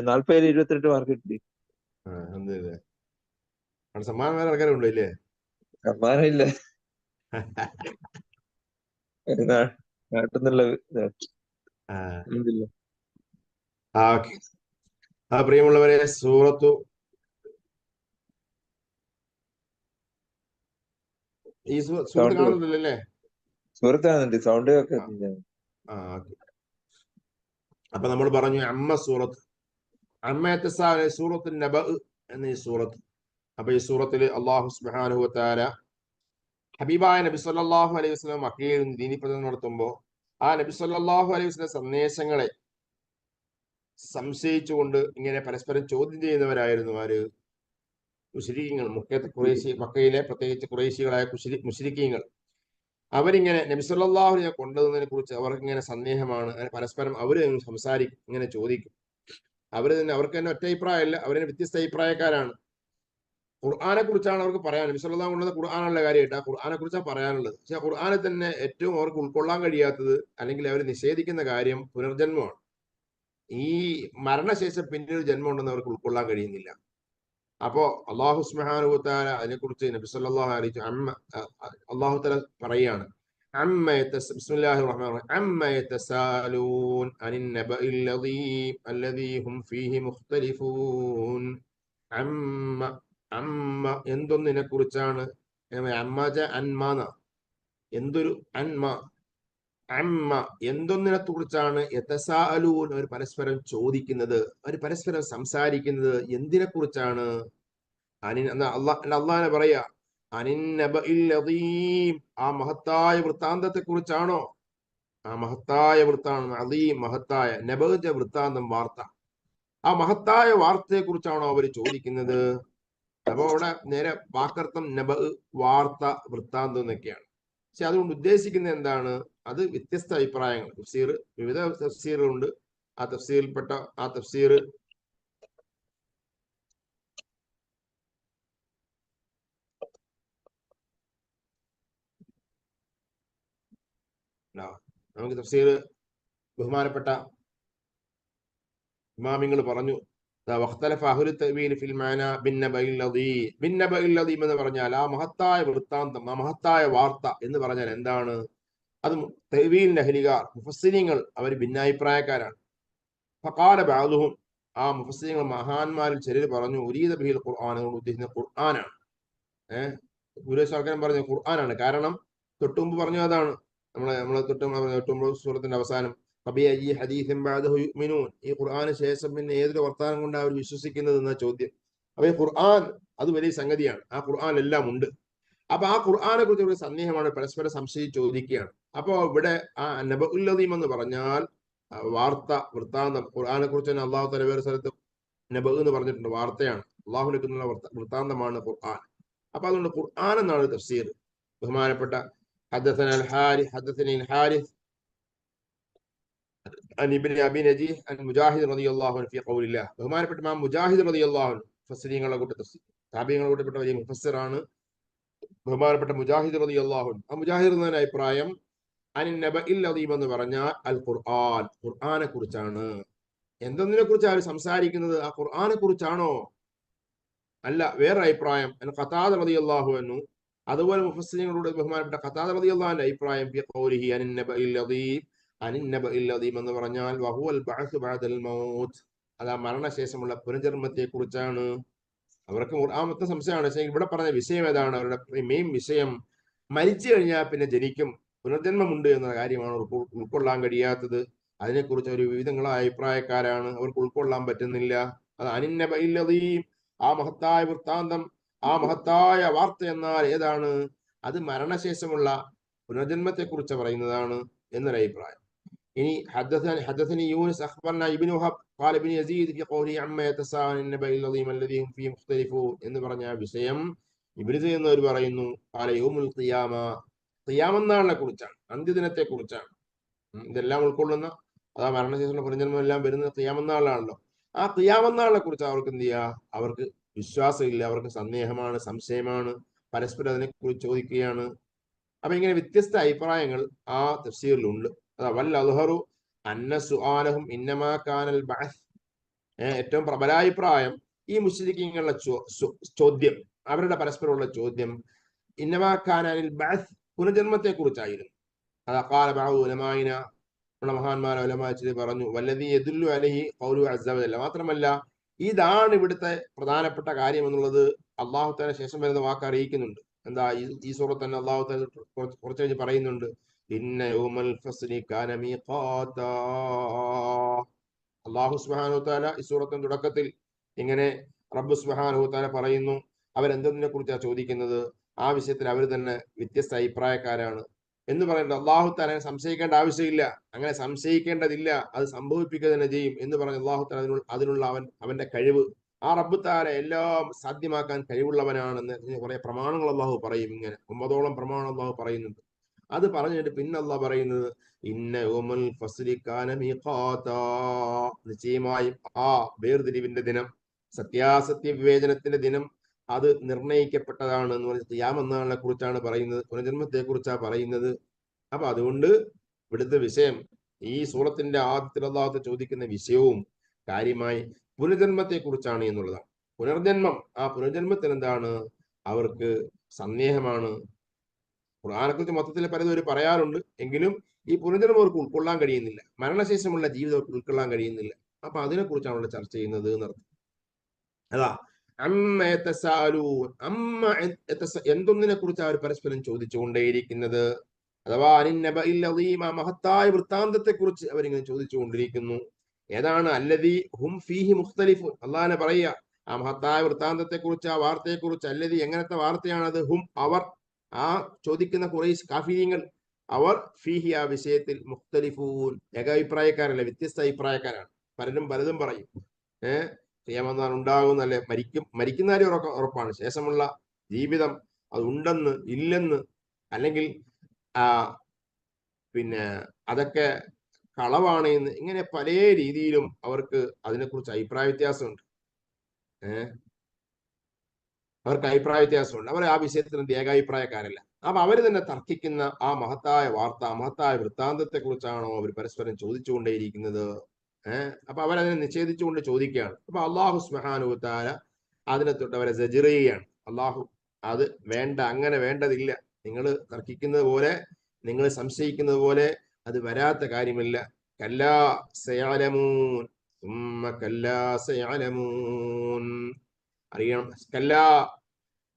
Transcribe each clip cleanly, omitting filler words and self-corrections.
40 28 mark കിട്ടി. സമ്മാനം വേറെ ആൾക്കാരുണ്ടോ ഇല്ലേ? സമ്മാനം ഇല്ല, നാട്ടിൽ നിന്നുള്ള പ്രിയമുള്ളവരെ, സൂറത്ത് കാണുന്നുണ്ടല്ലോ അല്ലേ? സൂറത്ത് കാണുന്നുണ്ട്, സൗണ്ട് ഒക്കെ. അപ്പൊ നമ്മൾ പറഞ്ഞു അമ്മ സൂറത്ത്, അമ്മയത്തെ സൂറത്ത് നബ എന്ന ഈ സൂറത്ത്. അപ്പൊ ഈ സൂറത്തില് അള്ളാഹു സുബ്ഹാനഹു വ തആല ഹബീബായ നബി സല്ലല്ലാഹു അലൈഹി വസല്ലം മക്കയിൽ ദീനി പ്രചരണം നടത്തുമ്പോൾ ആ നബി സല്ലല്ലാഹു അലൈഹി വസല്ലം സന്ദേശങ്ങളെ സംശയിച്ചുകൊണ്ട് ഇങ്ങനെ പരസ്പരം ചോദ്യം ചെയ്യുന്നവരായിരുന്നു ആര്? മുശ്രിക്കീങ്ങൾ. മക്കയിലെ പ്രത്യേകിച്ച് ഖുറൈശികളായ മുശ്രിക്കീങ്ങൾ. അവരിങ്ങനെ നബി സല്ലല്ലാഹു അലൈഹി വസല്ലം കൊണ്ടുവന്നതിനെ കുറിച്ച് അവർക്ക് ഇങ്ങനെ സന്ദേഹമാണ്. പരസ്പരം അവര് സംസാരിക്കും, ഇങ്ങനെ ചോദിക്കും. അവർക്ക് തന്നെ ഒറ്റ അഭിപ്രായമല്ല, അവര് വ്യത്യസ്ത അഭിപ്രായക്കാരാണ്. ഖുർആനെ കുറിച്ചാണ് അവർക്ക് പറയാൻ, നബി സല്ലല്ലാഹു അലൈഹി വസല്ലം ഖുർആനുള്ള കാര്യമായിട്ട് ആ ഖുർആനെ കുറിച്ചാണ് പറയാനുള്ളത്. പക്ഷെ ഖുർആനെ തന്നെ ഏറ്റവും അവർക്ക് ഉൾക്കൊള്ളാൻ കഴിയാത്തത്, അല്ലെങ്കിൽ അവർ നിഷേധിക്കുന്ന കാര്യം പുനർജന്മമാണ്. ഈ മരണശേഷം പിന്നീട് ജന്മം ഉണ്ടെന്ന് അവർക്ക് ഉൾക്കൊള്ളാൻ കഴിയുന്നില്ല. അപ്പോ അള്ളാഹു സുബ്ഹാനഹു വ തആല അതിനെക്കുറിച്ച് നബി സല്ലല്ലാഹു അലൈഹി വസല്ലം അള്ളാഹു തആല പറയാണ്, ബിസ്മില്ലാഹിർ റഹ്മാനിർ റഹീം, അമ്മ യതസാലൂൻ അനിൻ നബഇൽ അല്ലദീ ഹും ഫീഹി മുഖ്തലിഫൂൻ. അമ്മ എന്തൊന്നിനെ കുറിച്ചാണ്? അമ്മജ അന്മാന, എന്തൊരു അന്മ, അമ്മ എന്തൊന്നിനെ കുറിച്ചാണ്? യതസാഅലൂൻ, അവർ പരസ്പരം ചോദിക്കുന്നത്, അവർ പരസ്പരം സംസാരിക്കുന്നത് എന്തിനെ കുറിച്ചാണ്? അള്ളാഹനെ പറയാ, അനിൻ നബഇൽ അദീം, ആ മഹത്തായ വൃത്താന്തത്തെ കുറിച്ചാണോ? ആ മഹത്തായ വൃത്താന്തം, അദീം മഹത്തായ, നബഅ വൃത്താന്തം വാർത്ത, ആ മഹത്തായ വാർത്തയെ കുറിച്ചാണോ അവർ ചോദിക്കുന്നത്? അപ്പൊ അവിടെ നേരെ വാക്കർത്ഥം നബഅ വാർത്ത, വൃത്താന്തം എന്നൊക്കെയാണ്. പക്ഷെ അതുകൊണ്ട് ഉദ്ദേശിക്കുന്നത് എന്താണ്? അത് വ്യത്യസ്ത അഭിപ്രായങ്ങൾ, തഫ്സീർ, വിവിധ തഫ്സീറുകളുണ്ട്. ആ തഫ്സീറിൽപ്പെട്ട ആ തഫ്സീർ നമുക്ക് തഫ്സീർ ബഹുമാനപ്പെട്ട ഇമാമിങ്ങൾ പറഞ്ഞു, എന്ന് പറഞ്ഞാൽ ആ മഹത്തായ വൃത്താന്തം, ആ മഹത്തായ വാർത്ത എന്ന് പറഞ്ഞാൽ എന്താണ്? അത് തഅ്വീലിന്റെ അഹ്ലികാർ, മുഫസ്സിരീങ്ങൾ, അവർ ഭിന്നാഭിപ്രായക്കാരാണ്. ഫഖാല ബഅദുഹും, ആ മുഫസ്സിരീങ്ങൾ മഹാന്മാരിൽ ചിലർ പറഞ്ഞു, ഉരീദ ബിഹിൽ ഖുർആൻ, അതുകൊണ്ട് ഉദ്ദേശിക്കുന്നത് ഖുർആനാണ്. ഭൂരിപക്ഷം പറഞ്ഞു ഖുർആനാണ്. കാരണം തൊട്ടുമുമ്പ് പറഞ്ഞു അതാണ്, നമ്മളെ തൊട്ടുമുമ്പ് സൂറത്തിന്റെ അവസാനം, ഈ ഖുർആന് ശേഷം പിന്നെ ഏതൊരു വർത്താനം കൊണ്ട് അവർ വിശ്വസിക്കുന്നത് എന്ന ചോദ്യം. അപ്പൊ ഈ ഖുർആൻ അത് വലിയ സംഗതിയാണ്, ആ ഖുർആൻ എല്ലാം ഉണ്ട്. അപ്പൊ ആ ഖുർആനെ കുറിച്ച് ഒരു സന്ദേഹമാണ്, പരസ്പരം സംശയിച്ച് ചോദിക്കുകയാണ്. അപ്പൊ ഇവിടെ ആ നബഉൽ അദീം എന്ന് പറഞ്ഞാൽ വാർത്ത, വൃത്താന്തം. ഖുർആനെ കുറിച്ച് തന്നെ അള്ളാഹു തആല വേറെ സ്ഥലത്ത് നബഅ എന്ന് പറഞ്ഞിട്ടുണ്ട്, വാർത്തയാണ്. അള്ളാഹുവിനുള്ള വൃത്താന്തമാണ് ഖുർആൻ. അപ്പൊ അതുകൊണ്ട് ഖുർആൻ എന്നാണ് തഫ്സീർ. ബഹുമാനപ്പെട്ട حدثني الحارث عن ابن ابي نجيح عن مجاهد رضي الله عنه في قول الله. ബഹുമാനപ്പെട്ട ഇമാം മുജാഹിദ് റളിയല്ലാഹു അൻഹു മുഫസ്സിരീങ്ങളുടെ കൂട്ടത്തിൽ, താബിഈങ്ങളുടെ കൂട്ടത്തിൽപ്പെട്ട വലിയ മുഫസ്സിറാണ് ബഹുമാനപ്പെട്ട മുജാഹിദ് റളിയല്ലാഹു അൻഹു. ആ മുജാഹിദ് എന്ന അഭിപ്രായം അനിൻ നബഇൽ അദീം എന്ന് പറഞ്ഞാൽ അൽ ഖുർആൻ, ഖുർആനെ കുറിച്ചാണ്. എന്തെന്നിനെ കുറിച്ചാണ് അവർ സംസാരിക്കുന്നത്? ആ ഖുർആനെ കുറിച്ചാണോ? അല്ല, വേറെ അഭിപ്രായം ഖതാദ റളിയല്ലാഹു അൻഹു, അതുപോലെ മുഫസ്സിരീങ്ങളുടെ ബഹുമാനപ്പെട്ട ഖതാദ റളിയല്ലാഹു അൻഹു അഭിപ്രായം ഫി ഖൗലിഹി അനിൻ നബഇൽ അദീം എന്ന് പറഞ്ഞാൽ വഹുവൽ ബഅസ് ബഅദൽ മൗത്ത്, അത് ആ മരണശേഷമുള്ള പുനർജന്മത്തെ കുറിച്ചാണ്. അവർക്ക് ആ മൊത്തം സംശയമാണ്. പക്ഷേ ഇവിടെ പറഞ്ഞ വിഷയം ഏതാണ്? അവരുടെ മെയിൻ വിഷയം മരിച്ചു കഴിഞ്ഞാൽ പിന്നെ ജനിക്കും, പുനർജന്മമുണ്ട് എന്ന കാര്യമാണ് അവർക്ക് ഉൾക്കൊള്ളാൻ കഴിയാത്തത്. അതിനെക്കുറിച്ച് ഒരു വിവിധങ്ങളായ അഭിപ്രായക്കാരാണ്, അവർക്ക് ഉൾക്കൊള്ളാൻ പറ്റുന്നില്ല. അത് അനിൻ നബഇൽ അദീം, ആ മഹത്തായ വൃത്താന്തം, ആ മഹത്തായ വാർത്ത എന്നാൽ ഏതാണ്? അത് മരണശേഷമുള്ള പുനർജന്മത്തെ കുറിച്ച് പറയുന്നതാണ് എന്നൊരു അഭിപ്രായം. ഇനി حدثني يونس اخبرنا ابن وهب قال ابن يزيد في قوله عما يتساءلون النبأ العظيم الذي هم فيه مختلفون എന്ന് പറഞ്ഞ വിഷയം ഇബ്നു സയ്യിദ് എന്നവർ പറയുന്നു, قال يوم القيامة, ഖിയാമത്ത് കുറിച്ചാണ്, അന്ത്യദിനത്തെ കുറിച്ചാണ്. ഇതെല്ലാം ഉൾക്കൊള്ളുന്ന, അതാ മരണശേഷമുള്ള പുനർജന്മം എല്ലാം വരുന്നത് ഖിയാമത്ത് നാളിലാണല്ലോ. ആ ഖിയാമത്ത് നാളിനെ കുറിച്ച് അവർക്ക് എന്ത് ചെയ്യുക? അവർക്ക് വിശ്വാസമില്ല, അവർക്ക് സന്ദേഹമാണ്, സംശയമാണ്, പരസ്പരം അതിനെക്കുറിച്ച് ചോദിക്കുകയാണ്. അപ്പൊ ഇങ്ങനെ വ്യത്യസ്ത അഭിപ്രായങ്ങൾ ആ തഫ്സീറിലുണ്ട്. വൽ അദ്ഹറു അന്ന സുആലഹും ഇന്നമാ കാനൽ ബഅസ്, ഏറ്റവും പ്രബലാഭിപ്രായം ഈ മുശ്രിക്കീങ്ങളുടെ ചോദ്യം, അവരുടെ പരസ്പരമുള്ള ചോദ്യം ഇന്നമാക്കാനിൽ ബഅസ്, പുനർജന്മത്തെ കുറിച്ചായിരുന്നു. അതാ ഉലമായിന, മഹാന്മാർ ഉലമാച്ചിൽ പറഞ്ഞു, വല്ലദീ യദുല്ലു അലൈഹി ഖൗലു അസ്സ വജല്ല. മാത്രമല്ല ഇതാണ് ഇവിടുത്തെ പ്രധാനപ്പെട്ട കാര്യം എന്നുള്ളത് അള്ളാഹു തആല ശേഷം വരുന്ന വാക്ക് അറിയിക്കുന്നുണ്ട്. എന്താ? ഈ സൂറത്ത് തന്നെ അള്ളാഹു തആല കുറച്ച് കഴിഞ്ഞ് പറയുന്നുണ്ട്, ഇന്ന യൗമൽ ഫസ്ലി കാന മീഖാതാ. അള്ളാഹു സുബ്ഹാനഹു വതആല ഈ സൂറത്തിന്റെ തുടക്കത്തിൽ ഇങ്ങനെ റബ്ബ് സുബ്ഹാനഹു വതആല പറയുന്നു, അവരെന്തിനെ കുറിച്ചാണ് ചോദിക്കുന്നത്, ആ വിഷയത്തിൽ അവർ തന്നെ വ്യത്യസ്ത അഭിപ്രായക്കാരാണ് എന്ന് പറയുന്നത്. അള്ളാഹു തആല സംശയിക്കേണ്ട ആവശ്യമില്ല, അങ്ങനെ സംശയിക്കേണ്ടതില്ല, അത് സംഭവിപ്പിക്കുക തന്നെ ചെയ്യും എന്ന് പറഞ്ഞ് അള്ളാഹു തആല അതിനുള്ള അവന്റെ കഴിവ്, ആ റബ്ബ് തആല എല്ലാം സാധ്യമാക്കാൻ കഴിവുള്ളവനാണെന്ന് കുറെ പ്രമാണങ്ങൾ അള്ളാഹു പറയും. ഇങ്ങനെ 9ഓളം പ്രമാണം അള്ളാഹു പറയുന്നുണ്ട്. അത് പറഞ്ഞിട്ട് പിന്നെ അള്ളാഹ് പറയുന്നത്, ഇന്ന യൗമൽ ഫസ്ലി കാന മീഖാതാ, നിശ്ചയമായും ആ വേർതിരിവിന്റെ ദിനം, സത്യാസത്യ വിവേചനത്തിന്റെ ദിനം, അത് നിർണയിക്കപ്പെട്ടതാണ് എന്ന് പറഞ്ഞ് ഖിയാമത്ത് നാളിനെ കുറിച്ചാണ് പറയുന്നത്, പുനർജന്മത്തെ കുറിച്ചാണ് പറയുന്നത്. അപ്പൊ അതുകൊണ്ട് ഇവിടുത്തെ വിഷയം, ഈ സൂറത്തിന്റെ ആദ്യത്തിൽ അള്ളാഹു ചോദിക്കുന്ന വിഷയവും കാര്യമായി പുനർജന്മത്തെ കുറിച്ചാണ് എന്നുള്ളതാണ്. പുനർജന്മം, ആ പുനർജന്മത്തിന് എന്താണ്? അവർക്ക് സന്ദേഹമാണ്. ഖുർആനെ കുറിച്ച് മൊത്തത്തിൽ പലതും അവർ പറയാറുണ്ട്, എങ്കിലും ഈ പുനർജന്മം അവർക്ക് ഉൾക്കൊള്ളാൻ കഴിയുന്നില്ല, മരണശേഷമുള്ള ജീവിതം അവർക്ക് ഉൾക്കൊള്ളാൻ കഴിയുന്നില്ല. അപ്പൊ അതിനെ കുറിച്ചാണ് ഇവിടെ ചർച്ച ചെയ്യുന്നത് എന്നർത്ഥം. അതാ എന്തൊന്നിനെ കുറിച്ച് അവർ പരസ്പരം ചോദിച്ചുകൊണ്ടേയിരിക്കുന്നത്, അഥവാ മഹത്തായ വൃത്താന്തത്തെ കുറിച്ച് അവരിങ്ങനെ ചോദിച്ചുകൊണ്ടിരിക്കുന്നു. ഏതാണ്? അല്ലദീ ഹും ഫീഹി മുഖ്തലിഫൂൻ. അള്ളാഹുവിനെ പറയുക ആ മഹത്തായ വൃത്താന്തത്തെ കുറിച്ച്, ആ വാർത്തയെ കുറിച്ച്. അല്ലദീ, എങ്ങനത്തെ വാർത്തയാണത്? ഹും, അവർ, ആ ചോദിക്കുന്ന ഖുറൈശ് കാഫിരീങ്ങൾ, അവർ ഫീഹി, ആ വിഷയത്തിൽ മുഖ്തലിഫൂൻ, ഏകാഭിപ്രായക്കാരല്ല, വ്യത്യസ്ത അഭിപ്രായക്കാരാണ്. പലതും പറയും. ഖിയാമത്ത് നാൾ ഉണ്ടാകുന്നല്ലേ, മരിക്കുന്ന കാര്യം ഉറപ്പാണ്, ശേഷമുള്ള ജീവിതം അത് ഉണ്ടെന്ന് ഇല്ലെന്ന്, അല്ലെങ്കിൽ പിന്നെ അതൊക്കെ കളവാണ് എന്ന്, ഇങ്ങനെ പല രീതിയിലും അവർക്ക് അതിനെക്കുറിച്ച് അഭിപ്രായ വ്യത്യാസമുണ്ട്. അവർക്ക് അഭിപ്രായ വ്യത്യാസമുണ്ട്. അവർ ആ വിഷയത്തിൽ ഏകാഭിപ്രായക്കാരല്ല. അപ്പൊ അവർ തന്നെ തർക്കിക്കുന്ന ആ മഹത്തായ വാർത്ത, മഹത്തായ വൃത്താന്തത്തെ കുറിച്ചാണോ അവർ പരസ്പരം ചോദിച്ചുകൊണ്ടേയിരിക്കുന്നത്? അപ്പൊ അവരതിനെ നിഷേധിച്ചുകൊണ്ട് ചോദിക്കുകയാണ്. അപ്പൊ അള്ളാഹു സുബ്ഹാനഹു വ തആല അതിനെ തൊട്ട് അവരെ സജർ ചെയ്യുകയാണ്. അള്ളാഹു, അത് വേണ്ട, അങ്ങനെ വേണ്ടതില്ല, നിങ്ങൾ തർക്കിക്കുന്നത് പോലെ, നിങ്ങൾ സംശയിക്കുന്നത് പോലെ അത് വരാത്ത കാര്യമില്ല. കല്ലാ സയഅലമൂൻ, സുമ്മ കല്ലാ സയഅലമൂൻ. അറിയണം, കല്ലാ,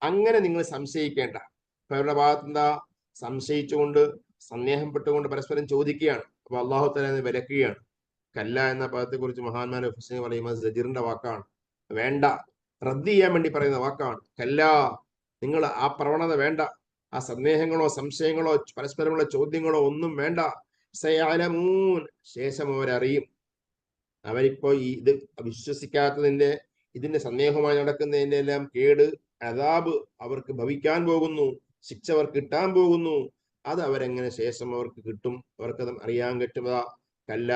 അങ്ങനെ നിങ്ങൾ സംശയിക്കേണ്ട. അപ്പൊ അവരുടെ ഭാഗത്ത് എന്താ? സംശയിച്ചുകൊണ്ട്, സന്ദേഹപ്പെട്ടുകൊണ്ട് പരസ്പരം ചോദിക്കുകയാണ്. അപ്പൊ അള്ളാഹു തആല വിലക്കുകയാണ്. കല്ല എന്ന പദത്തെ കുറിച്ച് മഹാന്മാരെ ഹുസൈൻ പറയുമ്പോൾ സജീറിന്റെ വാക്കാണ്, വേണ്ട, റദ്ദ് ചെയ്യാൻ വേണ്ടി പറയുന്ന വാക്കാണ്. കല്ല, നിങ്ങൾ ആ പ്രവണത വേണ്ട, ആ സന്ദേഹങ്ങളോ സംശയങ്ങളോ പരസ്പരമുള്ള ചോദ്യങ്ങളോ ഒന്നും വേണ്ട. സയഅലമൂൻ, ശേഷം അവരറിയും. അവരിപ്പോ ഇത് വിശ്വസിക്കാത്തതിന്റെ, ഇതിന്റെ സന്ദേഹമായി നടക്കുന്നതിന്റെ എല്ലാം കേട്, അദാബ് അവർക്ക് ഭവിക്കാൻ പോകുന്നു, ശിക്ഷ അവർക്ക് കിട്ടാൻ പോകുന്നു. അത് അവരെങ്ങനെ ശേഷം അവർക്ക് കിട്ടും, അവർക്കത് അറിയാൻ പറ്റുക. കല്ല,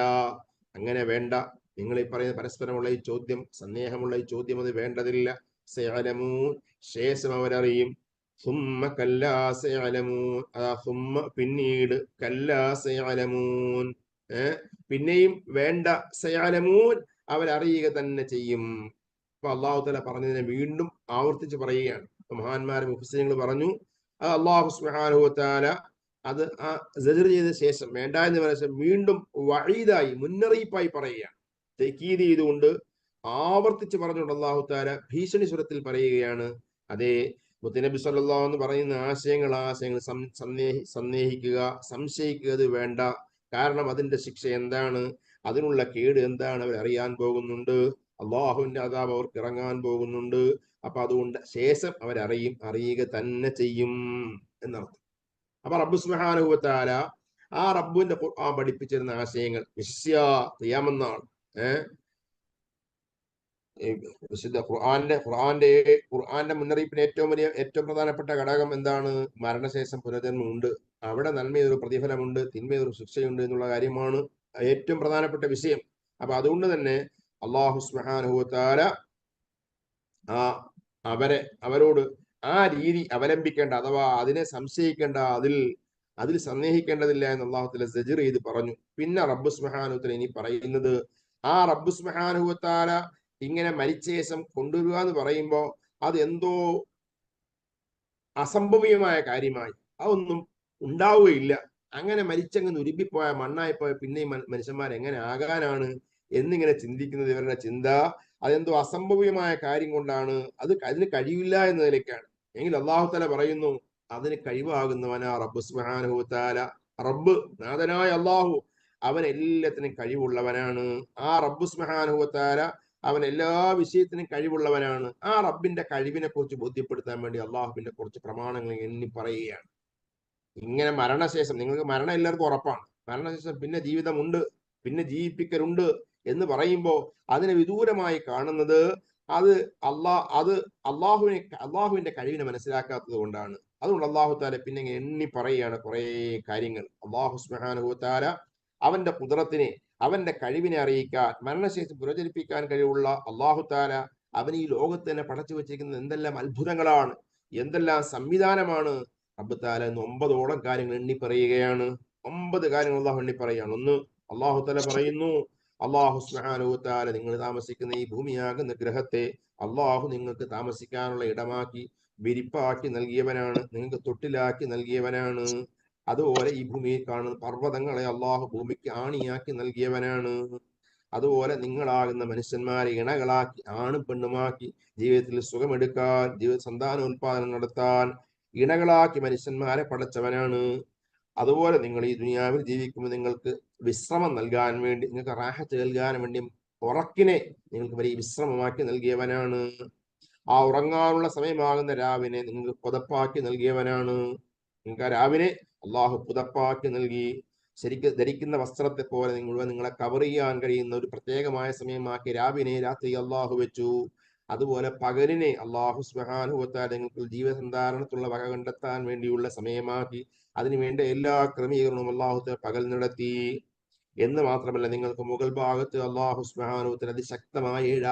അങ്ങനെ വേണ്ട, നിങ്ങൾ ഈ പറയുന്ന പരസ്പരമുള്ള ഈ ചോദ്യം, സന്ദേഹമുള്ള ഈ ചോദ്യം, അത് വേണ്ടതില്ല. സയഅലമൂൻ, ശേഷം അവരറിയും. സുമ്മ കല്ലാ സയഅലമൂൻ, സുമ്മ, പിന്നീട്, കല്ലാ സയഅലമൂൻ, പിന്നെയും വേണ്ട, സയഅലമൂൻ, അവരറിയുക തന്നെ ചെയ്യും. അപ്പൊ അള്ളാഹു തആല പറഞ്ഞതിനെ വീണ്ടും ആവർത്തിച്ച് പറയുകയാണ്. മഹാന്മാരും മുഫസ്സിറുകൾ പറഞ്ഞു, അള്ളാഹു സുബ്ഹാനഹു വ തആല അത് ആ സജർ ചെയ്ത ശേഷം, വേണ്ട എന്ന് പറഞ്ഞ ശേഷം വീണ്ടും വഈദായി, മുന്നറിയിപ്പായി പറയുകയാണ്. തഅക്കീദ് ചെയ്തുകൊണ്ട്, ആവർത്തിച്ച് പറഞ്ഞുകൊണ്ട് അള്ളാഹു തആല ഭീഷണി സ്വരത്തിൽ പറയുകയാണ്. അതേ മുത്തനബി സല്ലല്ലാഹു എന്ന് പറയുന്ന ആശയങ്ങൾ സന്ദേഹിക്കുക, സംശയിക്കുക, അത് വേണ്ട. കാരണം അതിന്റെ ശിക്ഷ എന്താണ്, അതിനുള്ള കേട് എന്താണ് അവർ അറിയാൻ പോകുന്നുണ്ട്. അള്ളാഹുവിന്റെ അദാബ് അവർക്ക് ഇറങ്ങാൻ പോകുന്നുണ്ട്. അപ്പൊ അതുകൊണ്ട് ശേഷം അവരറിയും, അറിയുക തന്നെ ചെയ്യും എന്നർത്ഥം. അപ്പൊ റബ്ബ് സുബ്ഹാനഹു വ തആല ആ റബ്ബിന്റെ ഖുർആൻ പഠിപ്പിച്ചിരുന്ന ആശയങ്ങൾ, ഖിയാമത്ത് നാൾ, വിശുദ്ധ ഖുർആന്റെ മുന്നറിയിപ്പിന് ഏറ്റവും പ്രധാനപ്പെട്ട ഘടകം എന്താണ്? മരണശേഷം പുനർജന്മം ഉണ്ട്, അവിടെ നന്മയൊരു പ്രതിഫലമുണ്ട്, തിന്മയൊരു ശിക്ഷയുണ്ട് എന്നുള്ള കാര്യമാണ് ഏറ്റവും പ്രധാനപ്പെട്ട വിഷയം. അപ്പൊ അതുകൊണ്ട് തന്നെ അല്ലാഹു സുബ്ഹാനഹു വ തആല അവരോട് ആ രീതി അവലംബിക്കേണ്ട, അഥവാ അതിനെ സംശയിക്കേണ്ട, അതിൽ സന്ദേഹിക്കേണ്ടതില്ല എന്ന് അല്ലാഹു തആല സജർ ചെയ്ത് പറഞ്ഞു. പിന്നെ റബ്ബ് സുബ്ഹാനഹു വ തആല ഇനി പറയുന്നത്, ആ റബ്ബ് സുബ്ഹാനഹു വ തആല ഇങ്ങനെ മരിച്ച ശേഷം കൊണ്ടുവരിക എന്ന് പറയുമ്പോൾ അത് എന്തോ അസംഭവ്യമായ കാര്യമായി, അതൊന്നും ഉണ്ടാവുകയില്ല. അങ്ങനെ മരിച്ചങ്ങ് നുരുമ്പിപ്പോയ മണ്ണായിപ്പോയ പിന്നെ മനുഷ്യന്മാർ എങ്ങനെ ആകാനാണ് എന്നിങ്ങനെ ചിന്തിക്കുന്നത് ഇവരുടെ ചിന്ത അതെന്തോ അസംഭവ്യമായ കാര്യം കൊണ്ടാണ്, അതിന് കഴിയില്ല എന്ന നിലയ്ക്കാണ്. എങ്കിൽ അള്ളാഹു തആല പറയുന്നു അതിന് കഴിവാകുന്നവനാ റബ്ബ് സുബ്ഹാനഹു വ തആല. റബ്ബ് നാഥനായ അള്ളാഹു അവൻ എല്ലാത്തിനും കഴിവുള്ളവനാണ്. ആ റബ്ബ് സുബ്ഹാനഹു വ തആല അവൻ എല്ലാ വിഷയത്തിനും കഴിവുള്ളവനാണ്. ആ റബ്ബിന്റെ കഴിവിനെ കുറിച്ച് ബോധ്യപ്പെടുത്താൻ വേണ്ടി അള്ളാഹുവിന്റെ കുറച്ച് പ്രമാണങ്ങൾ എണ്ണി പറയുകയാണ്. ഇങ്ങനെ മരണശേഷം, നിങ്ങൾക്ക് മരണം എല്ലാവർക്കും ഉറപ്പാണ്, മരണശേഷം പിന്നെ ജീവിതമുണ്ട്, പിന്നെ ജീവിപ്പിക്കലുണ്ട് എന്ന് പറയുമ്പോൾ അതിനെ വിദൂരമായി കാണുന്നത് അത് അള്ളാഹുവിന്റെ കഴിവിനെ മനസ്സിലാക്കാത്തത് കൊണ്ടാണ്. അതുകൊണ്ട് അള്ളാഹു താല പിന്നെ എണ്ണി പറയുകയാണ് കുറെ കാര്യങ്ങൾ. അള്ളാഹു സുബ്ഹാനഹു വ തആല അവന്റെ ഖുദ്റത്തിനെ, അവന്റെ കഴിവിനെ അറിയിക്കാൻ, മരണശേഷം പുനർജനിപ്പിക്കാൻ കഴിവുള്ള അള്ളാഹു താല അവൻ ഈ ലോകത്ത് തന്നെ പടച്ചു വെച്ചിരിക്കുന്നത് എന്തെല്ലാം അത്ഭുതങ്ങളാണ്, എന്തെല്ലാം സംവിധാനമാണ്. റബ്ബ് താല 9 കാര്യങ്ങൾ എണ്ണി പറയുകയാണ്. 9 കാര്യങ്ങൾ അള്ളാഹു എണ്ണി പറയുകയാണ്. ഒന്ന്, അള്ളാഹു താല പറയുന്നു അള്ളാഹു സുബ്ഹാനഹു വ തആല നിങ്ങൾ താമസിക്കുന്ന ഈ ഭൂമിയാകുന്ന ഗ്രഹത്തെ അള്ളാഹു നിങ്ങൾക്ക് താമസിക്കാനുള്ള ഇടമാക്കി വിരിപ്പാക്കി നൽകിയവനാണ്, നിങ്ങൾക്ക് തൊട്ടിലാക്കി നൽകിയവനാണ്. അതുപോലെ ഈ ഭൂമിയിൽ കാണുന്ന പർവ്വതങ്ങളെ അള്ളാഹു ഭൂമിക്ക് ആണിയാക്കി നൽകിയവനാണ്. അതുപോലെ നിങ്ങളാകുന്ന മനുഷ്യന്മാരെ ഇണകളാക്കി ആണും പെണ്ണുമാക്കി ജീവിതത്തിൽ സുഖമെടുക്കാൻ, ജീവിത സന്താനോൽപാദനം നടത്താൻ ഇണകളാക്കി മനുഷ്യന്മാരെ പടച്ചവനാണ്. അതുപോലെ നിങ്ങൾ ഈ ദുനിയാവിൽ ജീവിക്കുമ്പോൾ നിങ്ങൾക്ക് വിശ്രമം നൽകാൻ വേണ്ടി, നിങ്ങൾക്ക് റാഹത്ത് നൽകാൻ വേണ്ടി ഉറക്കിനെ നിങ്ങൾക്ക് വലിയ വിശ്രമമാക്കി നൽകിയവനാണ്. ആ ഉറങ്ങാനുള്ള സമയമാകുന്ന രാവിനെ നിങ്ങൾക്ക് പുതപ്പാക്കി നൽകിയവനാണ്. നിങ്ങൾക്ക് ആ രാവിനെ അള്ളാഹു പുതപ്പാക്കി നൽകി. ശരിക്കും ധരിക്കുന്ന വസ്ത്രത്തെ പോലെ നിങ്ങളെ കവർ ചെയ്യാൻ കഴിയുന്ന ഒരു പ്രത്യേകമായ സമയമാക്കി രാവിനെ രാത്രി അള്ളാഹു വെച്ചു. അതുപോലെ പകലിനെ അള്ളാഹു സുബ്ഹാനഹു വ തആല നിങ്ങൾക്ക് ജീവസന്ധാരണത്തിലുള്ള വക കണ്ടെത്താൻ വേണ്ടിയുള്ള സമയമാക്കി അതിനുവേണ്ട എല്ലാ ക്രമീകരണവും അള്ളാഹു തആല പകൽ നടത്തി. എന്ന് മാത്രമല്ല, നിങ്ങൾക്ക് മുകൾ ഭാഗത്ത് അള്ളാഹു സുബ്ഹാനഹു വ തആല അതിശക്തമായ 7